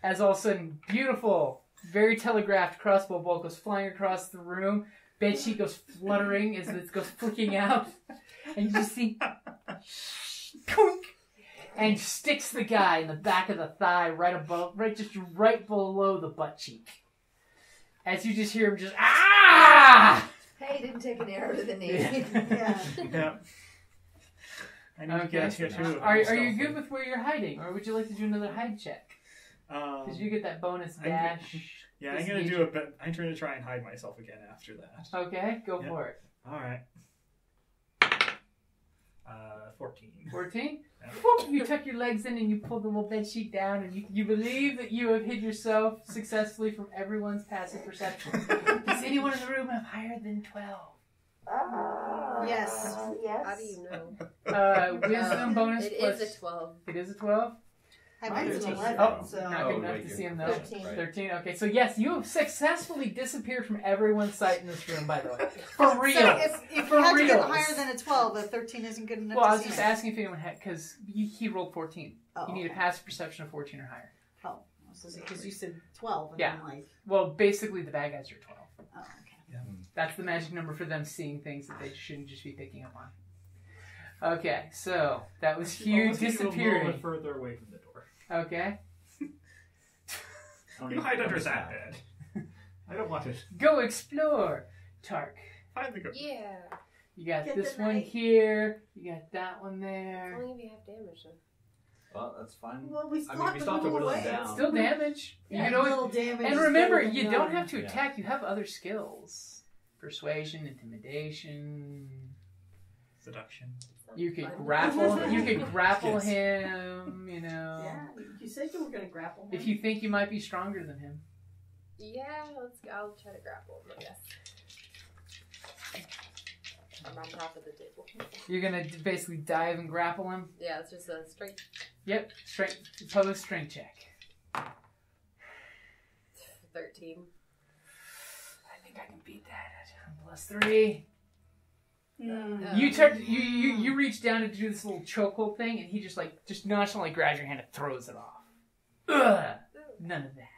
As all of a sudden, beautiful, very telegraphed crossbow bolt goes flying across the room. Bedsheet goes fluttering as it goes flicking out. And you just see... Kunk! And sticks the guy in the back of the thigh right below the butt cheek. As you just hear him just, ah! Hey, didn't take an arrow to the knee. Yeah. Yeah. I need to get here too. Are you good with where you're hiding? Or would you like to do another hide check? Because you get that bonus dash. Yeah, I'm gonna do a bit. I'm trying to try and hide myself again after that. Okay, go for it. All right. 14. 14? Yeah. Whoop, you tuck your legs in and you pull the little bed sheet down and you believe that you have hid yourself successfully from everyone's passive perception. Does anyone in the room have higher than 12? Yes. Yes. How do you know? Wisdom bonus It plus... is a 12. It is a 12? Mine's an 11, Oh, so... not good enough to see him though. 13. 13. Okay, so yes, you have successfully disappeared from everyone's sight in this room, by the way. For real. So if For you have to get reals. higher than a 12, a 13 isn't good enough Well, I to was see just me. asking if anyone had, because he rolled 14. Oh, You need a okay. passive perception of 14 or higher. Oh, because you said 12. And Yeah. I'm like, Well, basically the bad guys are 12. oh, okay. That's the magic number for them seeing things that they shouldn't just be picking up on. Okay, so that was you Almost need to go a little disappearing. bit further away from the door. Okay, You hide under that bed. I don't want it. go explore, Tark. Find the Yeah. You got Get this the one knight. here. You got that one there. Only if you have damage though. Well, that's fine. Well, we I still mean, have we to still have to move whittle away. it down. Still damage. You Yeah, can always, little damage. and is remember, better than you don't none. have to Yeah. attack. You have other skills: persuasion, intimidation. seduction. You could Fun. grapple. You could grapple Yes. him. You know, Yeah, you said you were going to grapple him. if you think you might be stronger than him. Yeah, I'll try to grapple him, I guess. I'm on top of the table. You're gonna basically dive and grapple him. Yeah, it's just a straight Yep, opposed strength check. 13. I think I can beat that. +3. Mm. You reach down to do this little chokehold thing, and he just nonchalantly grabs your hand and throws it off. Ugh, none of that.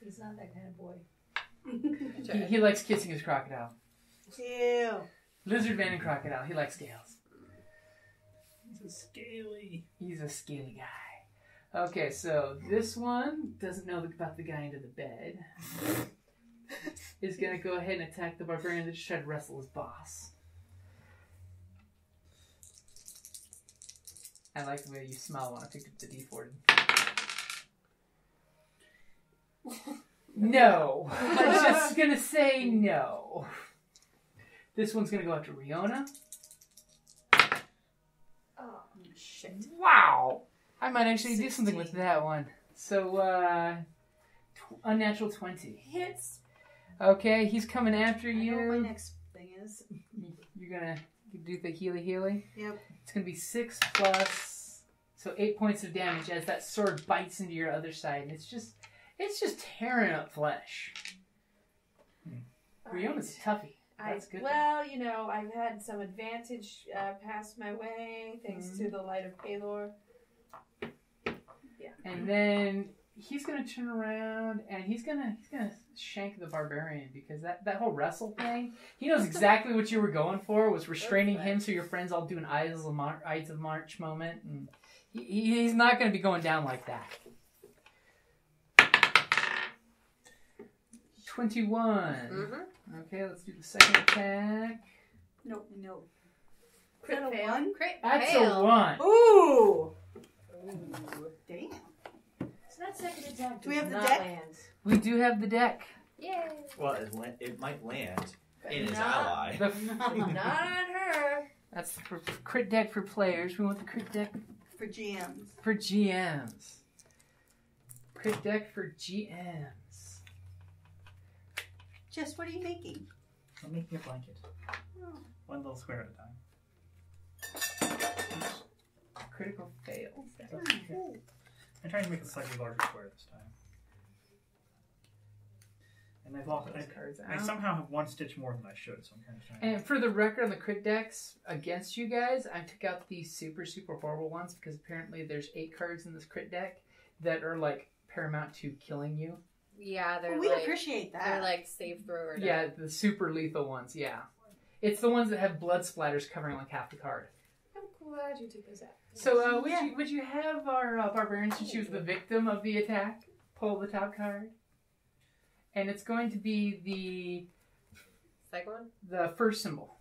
He's not that kind of boy. He likes kissing his crocodile. Ew. Lizard man and crocodile. He likes scales. He's a scaly. He's a scaly guy. Okay, so this one doesn't know about the guy under the bed. Is gonna go ahead and attack the barbarian that just tried to wrestle his boss. I like the way you smile when I picked up the D4. No. I'm just gonna say no. This one's gonna go after Riona. Oh, Shit. Wow! I might actually do something 16. with that one. So, unnatural 20. hits. Okay, he's coming after I know what my you. next thing is. You're gonna do the healy. Yep. It's gonna be 6 plus, so 8 points of damage as that sword bites into your other side, and it's just tearing up flesh. Riona's toughy. That's good. Well, you know, I've had some advantage passed my way thanks to the light of Palor. And then he's gonna turn around and he's gonna shank the barbarian because that whole wrestle thing. He knows exactly what you were going for, was restraining him so your friends all do an Ides of March moment, and he's not gonna be going down like that. 21. Mm-hmm. Okay, let's do the second attack. No. Crit Is that a fail. 1? Crit That's fail. a 1. Ooh! Ooh. Damn. So that second attack Do we does have the not deck? land. We do have the deck. Yay. Well, it might land in his Not- ally. The Not on her. That's for crit deck for players. We want the crit deck For GMs. for GMs. Crit deck for GMs. Jess, what are you making? I'm making a blanket. Oh. One little square at a time. Critical fail. I'm trying to make a slightly larger square this time. And I've lost. Those cards I out. somehow have one stitch more than I should, so I'm kind of trying. And for the record on the crit decks against you guys, I took out the super horrible ones because apparently there's 8 cards in this crit deck that are like paramount to killing you. Yeah, they're We like appreciate that. they're like save throw or Yeah, the super lethal ones, yeah. It's the ones that have blood splatters covering like half the card. I'm glad you took those out. So, would you have our barbarian, since she was the victim of the attack, pull the top card? And it's going to be second one. the first symbol.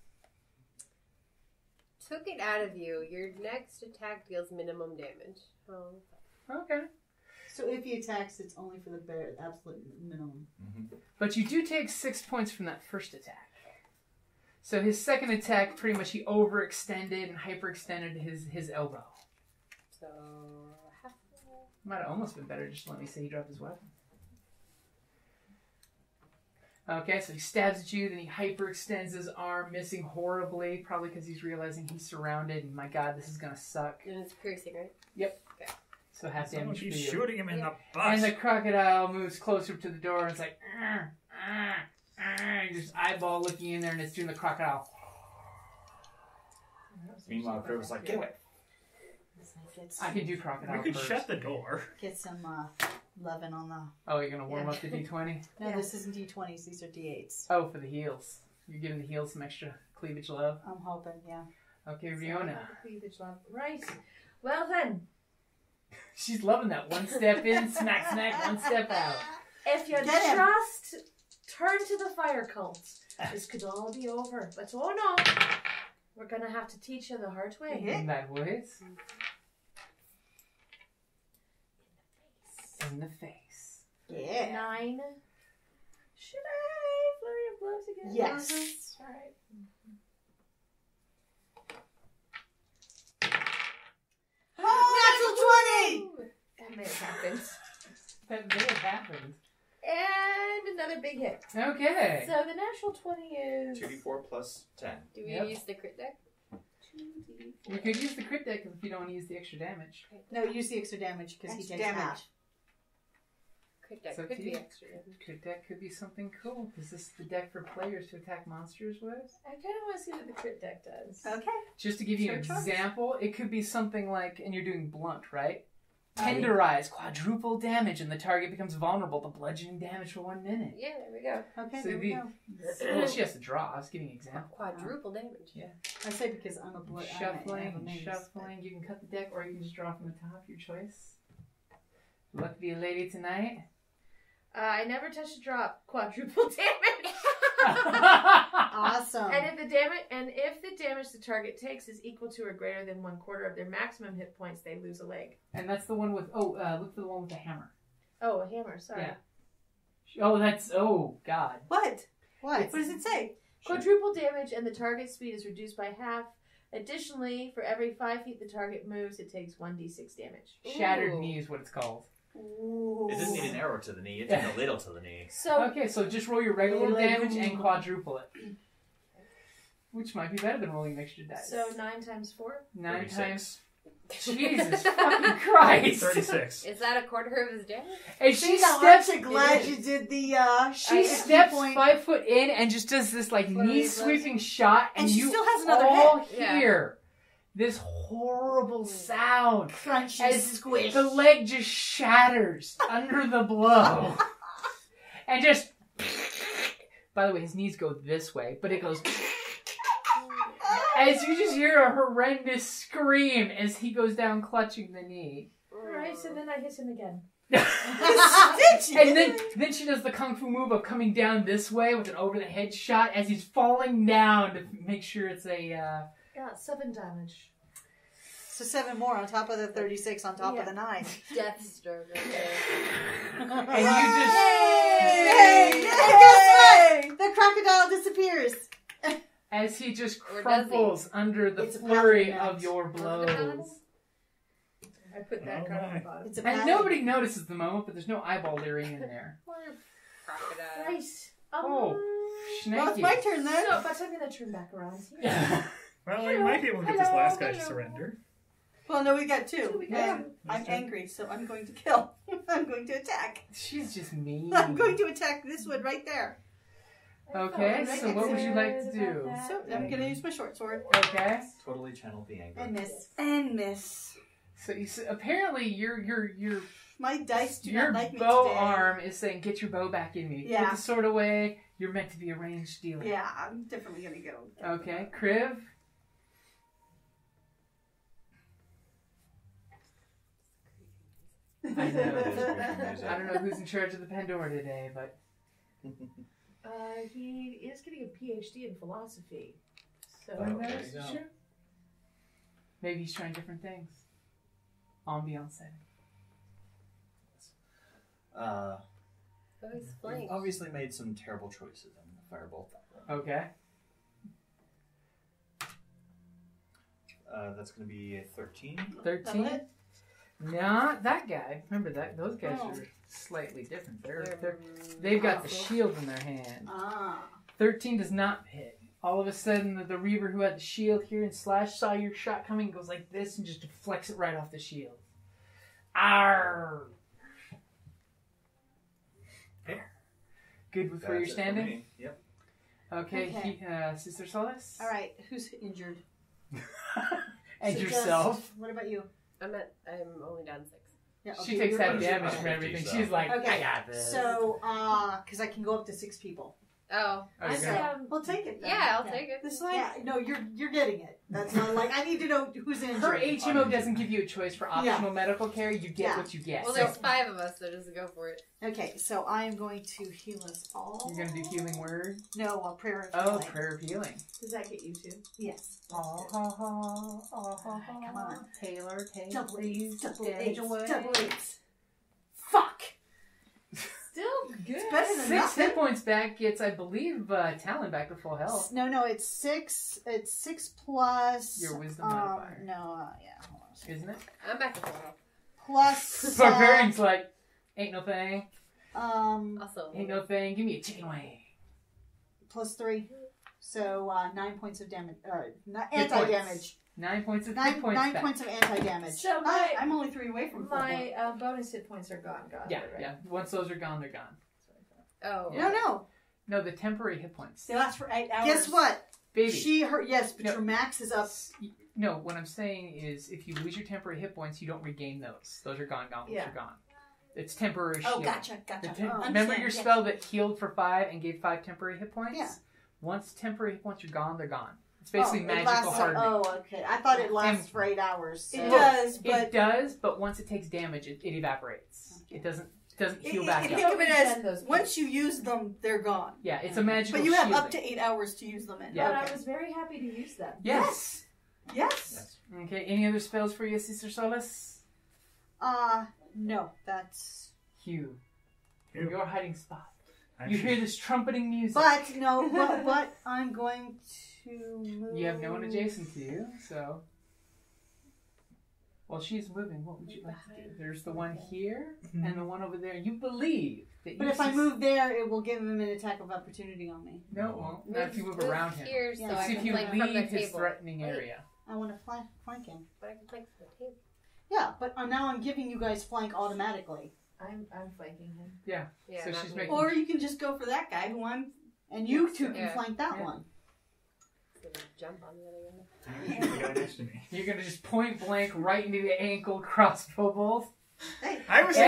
Took it out of you. Your next attack deals minimum damage. Oh. Okay. So if he attacks, it's only for the absolute minimum. But you do take 6 points from that first attack. So his second attack, pretty much he overextended and hyperextended his elbow. So half. Might have almost been better just to let me say he dropped his weapon. Okay, so he stabs at you, then he hyperextends his arm, missing horribly, probably because he's realizing he's surrounded, and my god, this is gonna suck. And it's piercing, right? Yep. Okay. So half damage for you. He's shooting him in the butt. And the crocodile moves closer to the door, and it's like, just eyeball looking in there, and it's doing the crocodile. Meanwhile, Crib was like, get away. I can do crocodile We could first. shut the door. Get some loving on the. Oh, you're gonna warm up the D20? No, this isn't D20s. These are D8s. Oh, for the heels. You're giving the heels some extra cleavage love. I'm hoping, yeah. Okay, Riona. Cleavage love. Right. Well then, She's loving that. One step in, smack, smack, one step out. if you Get him. trust, turn to the fire cult. This could all be over. But oh no, we're gonna have to teach you the hard way. In that ways. In the face. Yeah. 9. Should I flurry of blows again? Yes. All right. Oh, natural 20! That may have happened. That may have happened. And another big hit. Okay. So the natural 20 is 2d4 plus 10. Do we Yep. use the crit deck? 2d4. You could use the crit deck if you don't want to use the extra damage. No, use the extra damage because he Extra takes damage. half. Crit deck So could do be you- extra damage. Crit deck could be something cool. Is this the deck for players to attack monsters with? I kind of want to see what the crit deck does. Okay. Just to give you an Sure choice. example, it could be something like, and you're doing blunt, right? Tenderize, quadruple damage, and the target becomes vulnerable to bludgeoning damage for 1 minute. Yeah, there we go. Okay, So there we go. well, she has to draw. I was giving an example. Quadruple damage. Yeah. I say because I'm a blood. Shuffling. You can cut the deck, or you can just draw from the top. Your choice. Luck be a lady tonight. I never touched a drop. Quadruple damage. Awesome. And if the damage the target takes is equal to or greater than 1/4 of their maximum hit points, they lose a leg. And that's the one with. Look for the one with the hammer. Oh, a hammer. Sorry. Yeah. Oh, that's. Oh, God. What? What? What does it say? Quadruple damage, and the target speed is reduced by half. Additionally, for every 5 feet the target moves, it takes 1d6 damage. Shattered Ooh. knee is what it's called. Ooh. It doesn't need an arrow to the knee, it needs a ladle to the knee. So Okay, so just roll your regular Ladle. damage and quadruple it. Which might be better than rolling extra dice. 9 times 4. 9 36. times. Jesus fucking Christ! 36. Is that a quarter of his damage? And See, she now, steps. aren't you glad you did the She XP steps point? 5 foot in and just does this like Flurry knee of blows. sweeping shot, And she you still has another all hit. Yeah. hear this horrible sound crunchy as squish? the leg just shatters under the blow, and just. By the way, his knees go this way, but it goes. As you just hear a horrendous scream as he goes down clutching the knee. Alright, so then I hit him again. And then she does the kung fu move of coming down this way with an over the head shot as he's falling down to make sure it's a Got 7 damage. So 7 more on top of the 36 on top of the 9. Death stroke. Okay. and you just Yay! And guess what? The crocodile disappears. as he just Or does he? crumples under the It's a flurry paladin of your blows. I put that card on the bottom. It's a And paladin. nobody notices the moment, but there's no eyeball leering in there. Crocodile. Right. Oh, Well, it's Schnecky. my turn then. So, but I'm going to turn back around here. Well, we might be able to get this last guy to surrender. Well, no, we got 2. We got And I'm angry, so I'm going to kill. I'm going to attack. She's just mean. I'm going to attack this one right there. Okay, so what would you like to do? So I'm going to use my short sword. Okay. Totally channel the anger. And miss. And miss. So apparently your My dice do your not like me bow today. arm is saying, "Get your bow back in me." Yeah. Put the sword away. You're meant to be a ranged dealer. Yeah, I'm definitely going to go. Okay, Kriv. I know. I don't know who's in charge of the Pandora today, but He is getting a PhD in philosophy. So, Oh, there you go. Sure. Maybe he's trying different things. Ambiance setting. Oh, he's We've flanked. obviously made some terrible choices on the firebolt. Okay. That's going to be a 13. 13. Not that guy. Remember that those guys are slightly different. They've got the shield in their hand. 13 does not hit. All of a sudden, the Reaver who had the shield here and Slash saw your shot coming, goes like this and just deflects it right off the shield. Arr! There. Good with where you're standing? Yep. Okay. Sister Solace? Alright, who's injured? And So yourself. what about you? I'm only down 6. Yeah, She takes that you're damage fine. from everything. So. She's like, Okay, I got this. So, because I can go up to 6 people. Oh. Oh, you're I gonna- We'll take it then. Yeah, I'll take it. This way? Yeah, no, you're getting it. That's not like, I need to know who's injured. Her HMO doesn't give you a choice for optional medical care. You get what you get. Well, there's 5 of us, so just go for it. Okay, so I am going to heal us all. You're going to do healing word? No, a prayer of Oh, healing. prayer of healing. Does that get you too? Yes. Come on. Taylor, take Double these eights, double damage eights, away. double eights. Fuck! Still good. It's better than 6 nothing. hit points back gets, I believe, Talon back to full health. No, it's 6. It's 6 plus... Your wisdom modifier. No, yeah. Hold on a second. Isn't it? I'm back to full health. Plus... Barbarian's like, ain't no thing. Also, Ain't no thing. Give me a chicken wing. Plus 3. So, 9 points of damage. Hit Anti-damage. points. 9 points of hit 9 points back. points of anti-damage. So I'm only 3 away from full health. my bonus hit points are gone. Yeah, right? yeah. Once those are gone, they're gone. oh. Yeah. No. No, the temporary hit points. They last for 8 hours. Guess what? Baby. Yes, but No. your max is up. No, what I'm saying is if you lose your temporary hit points, you don't regain those. Those are gone, those Yeah. are gone. It's temporary Oh, shield. gotcha. Remember Understand, your yes. spell that healed for 5 and gave 5 temporary hit points? Yeah. Once temporary hit points are gone, they're gone. It's basically it magical lasts, hardening. Oh, okay. I thought it lasts And- for 8 hours. So. It does, but once it takes damage, it evaporates. Okay. It doesn't heal back Think up. of it as once you use them, they're gone. Yeah, it's a magical But you have shielding. up to 8 hours to use them in. Yeah. But I was very happy to use them. Yes. Yes. Okay, any other spells for you, Sister Solace? No, that's... Hugh. From your hiding spot. I'm You sure- hear this trumpeting music. But I'm going to move... You have no one adjacent to you, so... While she's moving, what would you like to do? There's the one here, and the one over there. You believe that you... But if I move there, it will give him an attack of opportunity on me. No, it won't. Not if you move around him. Here, so Yeah. I See if can you flank from the leave his table. threatening Wait, area. I want to flank him. But I can flank from the table. Yeah, but now I'm giving you guys flank automatically. I'm flanking him. Yeah. Yeah, So not she's me. making... Or you can just go for that guy who I'm... And you two can Yeah. flank that Yeah. one. Gonna jump on the other end. You shoot the guy next to me. You're gonna just point blank right into the ankle crossbow bolt. I was It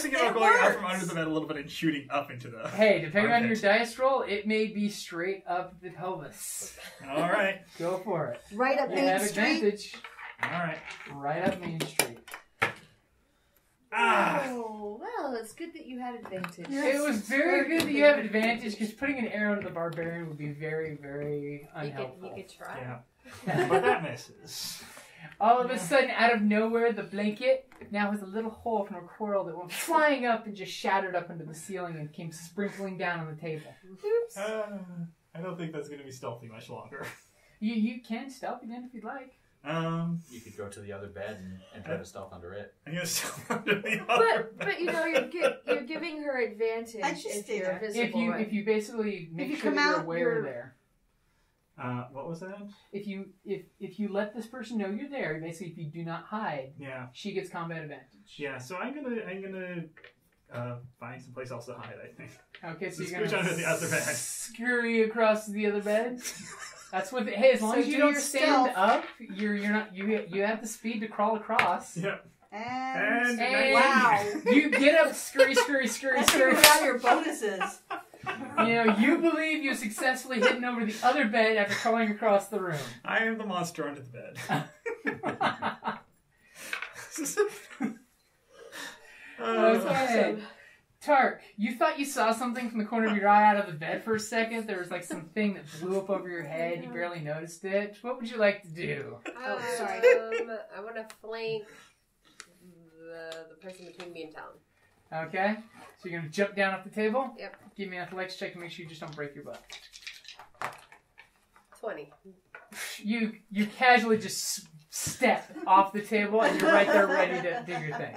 thinking about going out from under the bed a little bit and shooting up into the... Hey, depending on your armpit. dice roll, it may be straight up the pelvis. All right. Go for it. Right up You Main have Street. advantage. All right. Right up Main Street. Ah! Oh, well, it's good that you had advantage. It was very good that you have advantage because putting an arrow to the barbarian would be very, very You unhelpful. could try. Yeah. But that misses. All of a sudden, out of nowhere, the blanket now has a little hole from a coral that went flying up and just shattered up into the ceiling and came sprinkling down on the table. Oops. I don't think that's going to be stealthy much longer. You can stealth again if you'd like. You could go to the other bed and try to stealth under it. I'm going to stealth under the other But you know, you're giving her advantage I just if stay you're there. visible. right? If you basically make you sure come that you're out, aware you're- there. What was that? If you let this person know you're there, basically if you do not hide, Yeah. she gets combat advantage. Yeah, so I'm gonna find someplace else to hide, I think. Okay, so Just you're scooch gonna under the other bed. scurry across to the other bed. That's what. Hey, as long So as you do don't your stand stealth. up, you're not. You have the speed to crawl across. Yep. And... And Wow. you get up, scurry, scurry, scurry, Let's scurry. figure out your bonuses. You know, you believe you successfully hidden over the other bed after crawling across the room. I am the monster under the bed. Okay. Tark, you thought you saw something from the corner of your eye out of the bed for a second. There was like something that blew up over your head. You barely noticed it. What would you like to do? Oh, sorry. I want to flank the person between me and Talon. Okay. So you're going to jump down off the table? Yep. Give me an athletics check to make sure you just don't break your butt. 20. You casually just step off the table and you're right there ready to do your thing.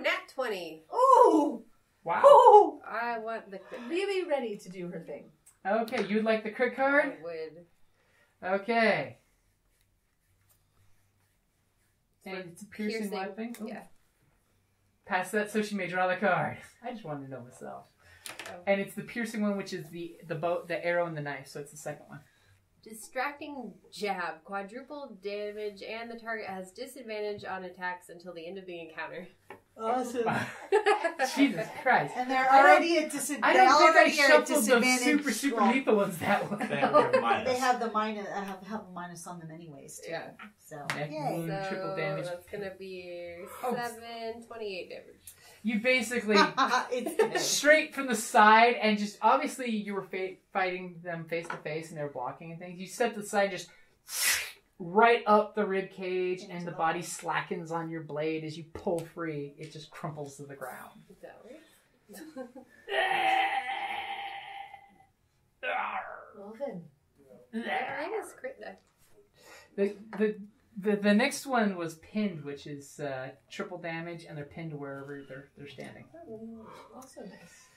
Nat 20. Ooh! Wow. Ooh! I want the crit. Really ready to do her thing. Okay, you'd like the crit card? I would. Okay. And it's a piercing weapon. Ooh. Yeah. Pass that so she may draw the card. I just wanted to know myself. Oh. And it's the piercing one, which is the bow, the arrow, and the knife. So it's the second one. Distracting jab. Quadruple damage, and the target has disadvantage on attacks until the end of the encounter. Awesome. Jesus Christ. And they're already at disadvantage. I don't think I shuffled the super lethal ones that way. They have the minus. Have a minus on them anyways. Too. Yeah. So. Wound, triple damage. That's gonna be 28 damage. You basically straight from the side, and just obviously you were fighting them face to face, and they were blocking and things. You step to the side, just right up the rib cage, and the body slackens on your blade as you pull free. It just crumples to the ground. Is that right? Well then. I guess crit deck. The next one was pinned, which is triple damage, and they're pinned to wherever they're standing. Also nice.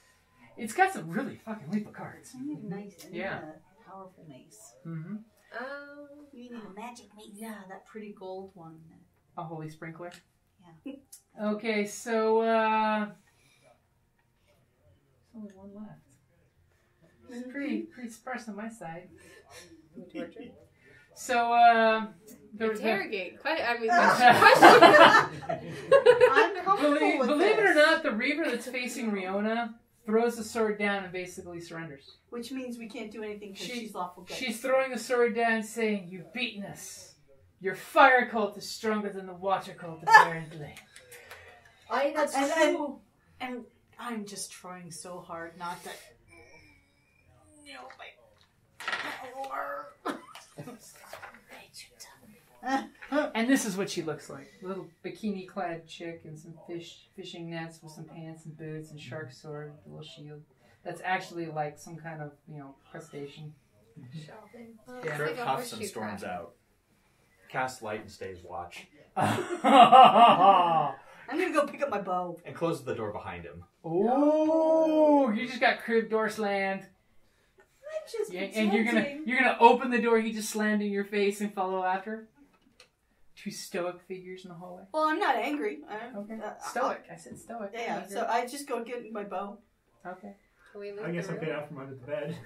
It's got some really fucking lethal cards. Nice. Yeah. Powerful mace. Mm-hmm. You need a magic mace. Yeah, that pretty gold one. A holy sprinkler. Yeah. Okay, so there's only one left. It's pretty sparse on my side. So interrogate. Question. I'm comfortable with believe it this. or not, the Reaver that's facing Riona throws the sword down and basically surrenders. Which means we can't do anything because she's lawful good. She's throwing the sword down, saying, "You've beaten us. Your fire cult is stronger than the water cult, apparently." That's true. And I'm just trying so hard not to. And this is what she looks like. A little bikini-clad chick in some fishing nets with some pants and boots and shark sword, a little shield. That's actually like some kind of, crustacean. Shopping. Yeah. Drip huffs and storms out. Cast light and stays watch. I'm gonna go pick up my bow. And closes the door behind him. Oh, you just got crib door slammed. I'm just And you're gonna open the door he just slammed in your face and follow after? Two stoic figures in the hallway. Well, I'm not angry. Okay. Stoic. I said stoic. Yeah, so I just go get my bow. Okay. I guess I'll get out from under the bed.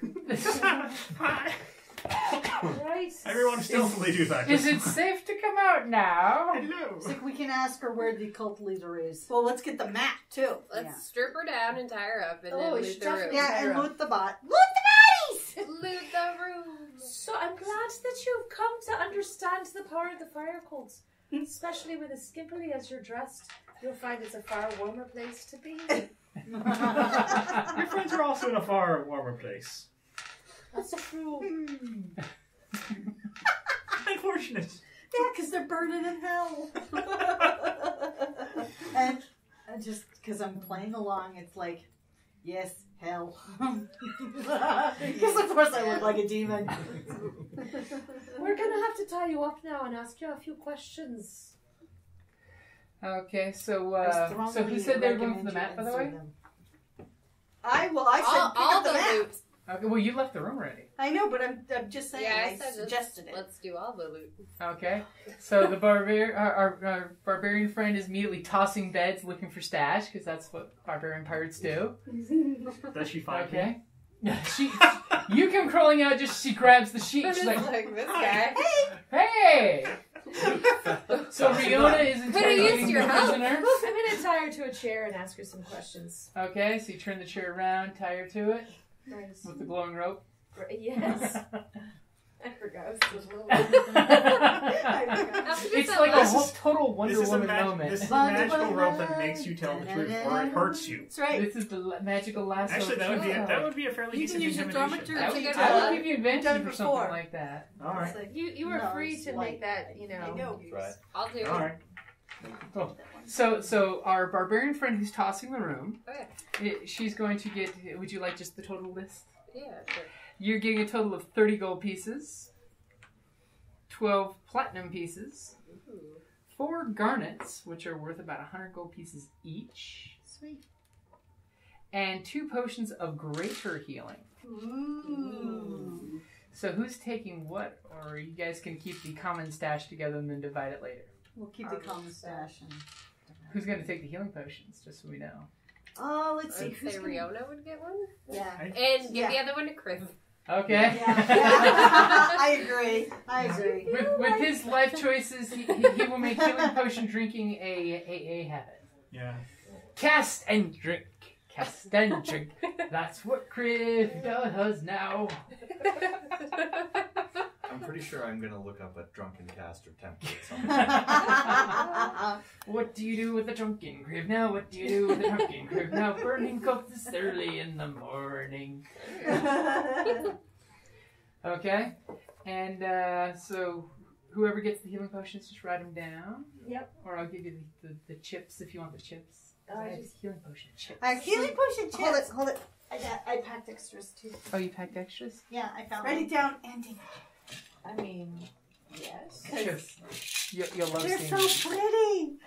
Right. Everyone stealthily do that. Is it safe to come out now? Hello. It's like we can ask her where the cult leader is. Well, let's get the map, too. Let's strip her down and tie her up, and then loot the room. Yeah, and loot the bot. Loot the bodies! Loot the room. So I'm glad that you've come to understand the power of the fire cults. Especially with as skimpily as you're dressed, you'll find it's a far warmer place to be. Your friends are also in a far warmer place. That's true. Unfortunate. Yeah, because they're burning in hell. And just because I'm playing along, it's like, yes, hell. Because of course I look like a demon. We're gonna have to tie you up now and ask you a few questions. Okay, so who said they were going for the map, by the way? I said pick up the map. Loot. Okay, well, you left the room already. I know, but I'm just saying. Yeah, I suggested it. Let's do all the loot. Okay, so the our barbarian friend is immediately tossing beds looking for stash, because that's what barbarian pirates do. Does she find Okay. You come crawling out, she grabs the sheet. She's Like like, this guy. hey! So Riona is interrogating your the help. prisoner. I'm gonna tie her to a chair and ask her some questions. Okay, so you turn the chair around, tie her to it Nice. with the glowing rope. Yes. I forgot. I was so little. It's like a whole total Wonder This is a Woman moment. This is a magical rope that makes you tell the truth, or it hurts you. That's right. This is the magical lasso. Actually, that would be a fairly You can decent use your intimidation. thaumaturgy. I would give you advantage Done for before. something like that. All right. It's like, You were No, free it's to like- make that, I know. Right. I'll do it. All right. Cool. So our barbarian friend who's tossing the room, Okay. she's going to get. Would you like just the total list? Yeah, sure. You're getting a total of 30 gold pieces, 12 platinum pieces, 4 garnets, which are worth about 100 gold pieces each. Sweet. And 2 potions of greater healing. Ooh. So who's taking what? Or you guys can keep the common stash together and then divide it later. We'll keep the common stash. And... Who's going to take the healing potions, just so we know? Oh, let's see. I'd say Riona would get one. Yeah. And give the other one to Chris. Okay. I agree. With his life choices, he will make healing potion drinking a habit. Yeah. Cast and drink. Cast and drink. That's what Criv does now. I'm pretty sure I'm gonna look up a drunken caster template somewhere. What do you do with a drunken Criv now? What do you do with a drunken Criv now? Burning cups early in the morning. Okay, and so whoever gets the healing potions, just write them down. Yep. Or I'll give you the chips if you want the chips. I have healing potion chips. Healing potion chips. Hold it. I packed extras too. Oh, you packed extras? Yeah, I found Write them. it down and take I mean, yes. Chips. You'll love They're seeing so them. pretty.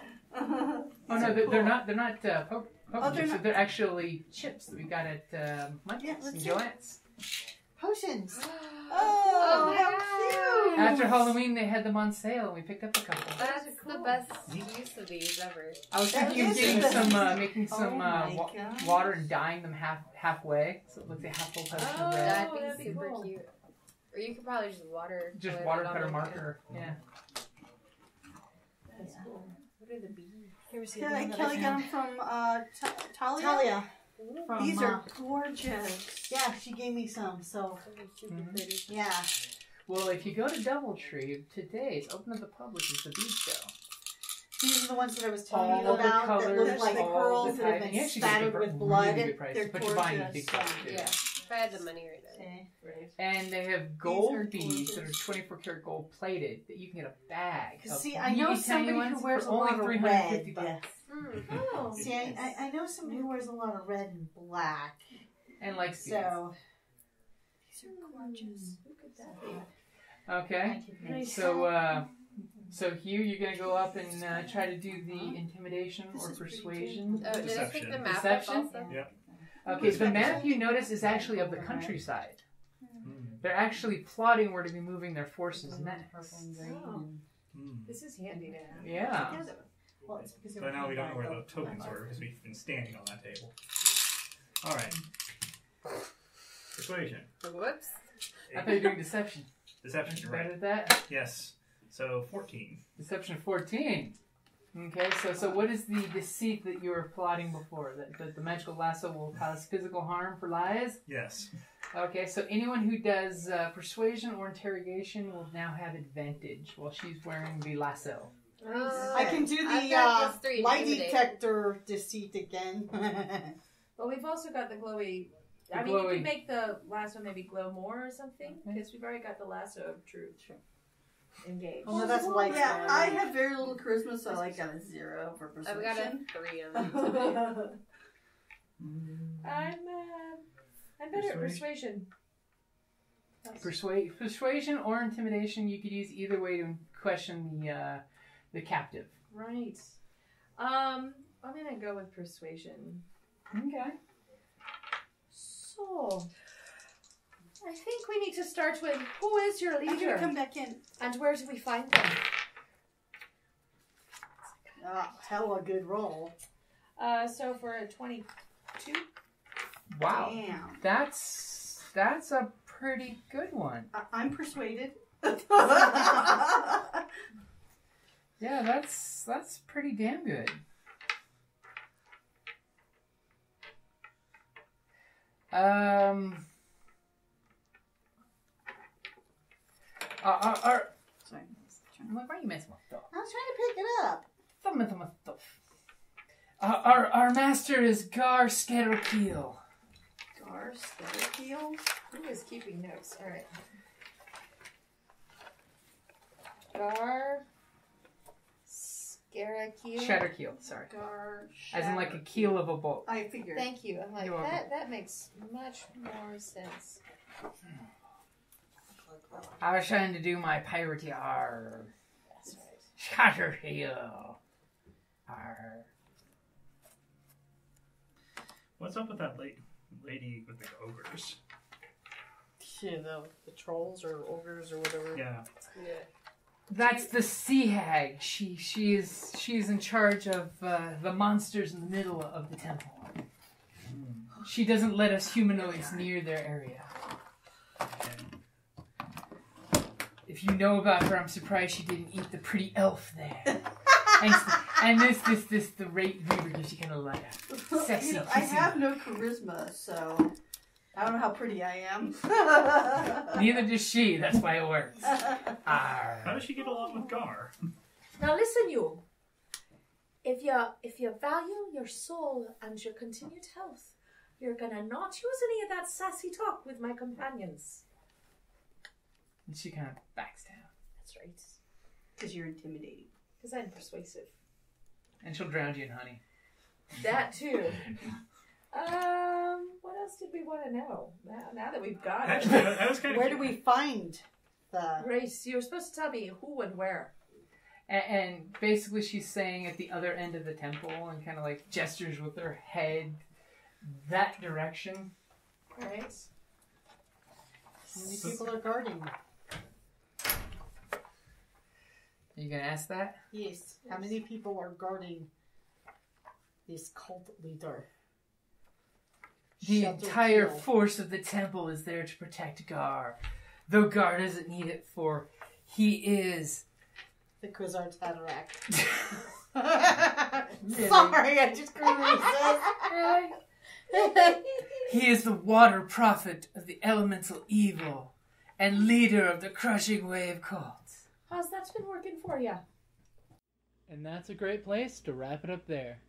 Oh no, they're not. They're not poke Oh, they're chips. not. They're actually chips that we got at Munch's Yeah, and let's see. Joanne's. Potions. Oh, how cute. After Halloween, they had them on sale, and we picked up a couple. That's the best use of these ever. I was That thinking of is getting the some, best. making some my God. water and dyeing them halfway, so it looks like half full potion of red. That'd be that'd be super cool. cute. Or you could probably just water. Just color it on watercolor them. marker. Yeah. That's cool. What are the bees? Here's the Kelly, other one Kelly that I got them from Talia. Talia. From, These are gorgeous. Yeah, she gave me some. So Super Mhm. pretty. yeah. Well, if you go to Doubletree, today's open to the public is the bead show. These are the ones that I was telling you All the about that colors, look like all pearls the that have typing. been You actually get spattered good- with blood. Really good prices, They're but you're buying gorgeous. big bucks too. Yeah. If I had the money right now. Okay. Right. And they have are gold beads that are gorgeous. 24 karat gold plated that you can get a bag. of See, I know really tiny somebody ones who wears for a lot only of $350 red. Oh. See, I know somebody who wears a lot of red and black. and likes beads. So These are gorgeous. Who could that be? Okay. Nice. So Hugh, you're gonna go up and try to do the intimidation or persuasion. Oh, did I pick Deception. the map Deception? up also? Yep. Okay, the map you notice is actually of the countryside. They're actually plotting where to be moving their forces next. Oh. This is handy to have. Yeah. Well, it's because So now we don't know where the tokens were because we've been standing on that table. Alright. Persuasion. Whoops. I thought you were doing deception. Deception, Aren't you you're bad right. at that? Yes. So 14. Deception 14. Okay, so what is the deceit that you were plotting before? That the magical lasso will cause physical harm for lies? Yes. Okay, so anyone who does persuasion or interrogation will now have advantage while she's wearing the lasso. I can do I've the got +3 lie intimidate. detector deceit again. Well, we've also got the glowy. The I mean, you glowy. could make the lasso maybe glow more or something, Okay. because we've already got the lasso of truth engaged. Oh, no, that's light. Yeah, I have very little charisma, so I got a 0 for I've got a persuasion. 3 on that. I'm better at persuasion. Persuasion or intimidation, you could use either way to question the captive. Right. I'm gonna go with persuasion. Okay. So, I think we need to start with who is your I'm gonna leader come back in. and where do we find them? Hell, a good roll. So for a 22. Wow. Damn. That's a pretty good one. I'm persuaded. Yeah, that's pretty damn good. Sorry. I'm like, why are you messing with stuff? I was trying to pick it up. Stop messing with stuff. Our master is Gar Scarecrow. Gar Scarecrow. Who is keeping notes? All right. Gar Scarecrow. Shatterkeel, sorry. Gar. As in like a keel of a boat. I figured. Thank you. I'm like You're welcome. that makes much more sense. I was trying to do my piratey R. That's right. Shatter heel. R. What's up with that lady with the ogres? Yeah, the trolls or ogres or whatever. Yeah. That's the sea hag. She's in charge of the monsters in the middle of the temple. She doesn't let us humanoids near their area. If you know about her, I'm surprised she didn't eat the pretty elf there. and this the Reaver gives you kind of like a sexy. I have no charisma, so I don't know how pretty I am. Neither does she. That's why it works. How does she get along with Gar? Now listen, you. If you value your soul and your continued health, you're gonna not use any of that sassy talk with my companions. And she kind of backs down. That's right. Because you're intimidating. Because I'm persuasive. And she'll drown you in honey. That too. What else did we want to know? Now that we've got it. Actually, that was kind of Where do we find the... Right, you were supposed to tell me who and where. And basically she's saying at the other end of the temple and kind of like gestures with her head that direction. Right. How many people are guarding? Are you going to ask that? Yes. How many people are guarding this cult leader? The Shelter entire kill. force of the temple is there to protect Gar. Though Gar doesn't need it for he is... The Quizards Hatterack. Really? Sorry, I just couldn't resist. He is the water prophet of the elemental evil and leader of the crushing wave cults. How's that been working for you? And that's a great place to wrap it up there.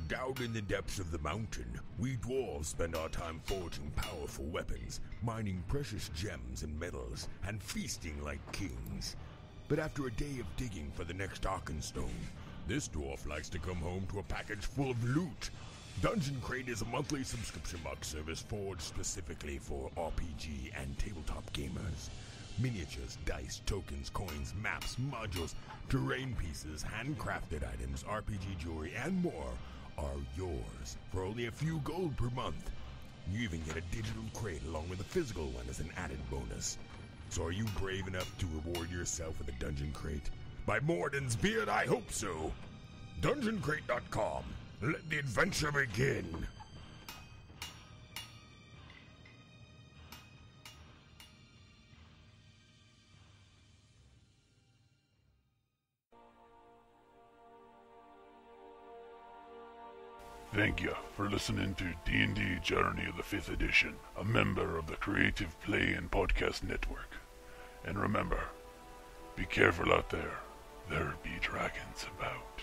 Down in the depths of the mountain, we dwarves spend our time forging powerful weapons, mining precious gems and metals, and feasting like kings. But after a day of digging for the next Arkenstone, this dwarf likes to come home to a package full of loot. Dungeon Crate is a monthly subscription box service forged specifically for RPG and tabletop gamers. Miniatures, dice, tokens, coins, maps, modules, terrain pieces, handcrafted items, RPG jewelry, and more are yours for only a few gold per month. You even get a digital crate along with a physical one as an added bonus. So are you brave enough to reward yourself with a Dungeon Crate? By Morden's beard, I hope so. DungeonCrate.com. Let the adventure begin. Thank you for listening to D&D Journey of the 5th Edition, a member of the Creative Play and Podcast Network. And remember, be careful out there. There be dragons about.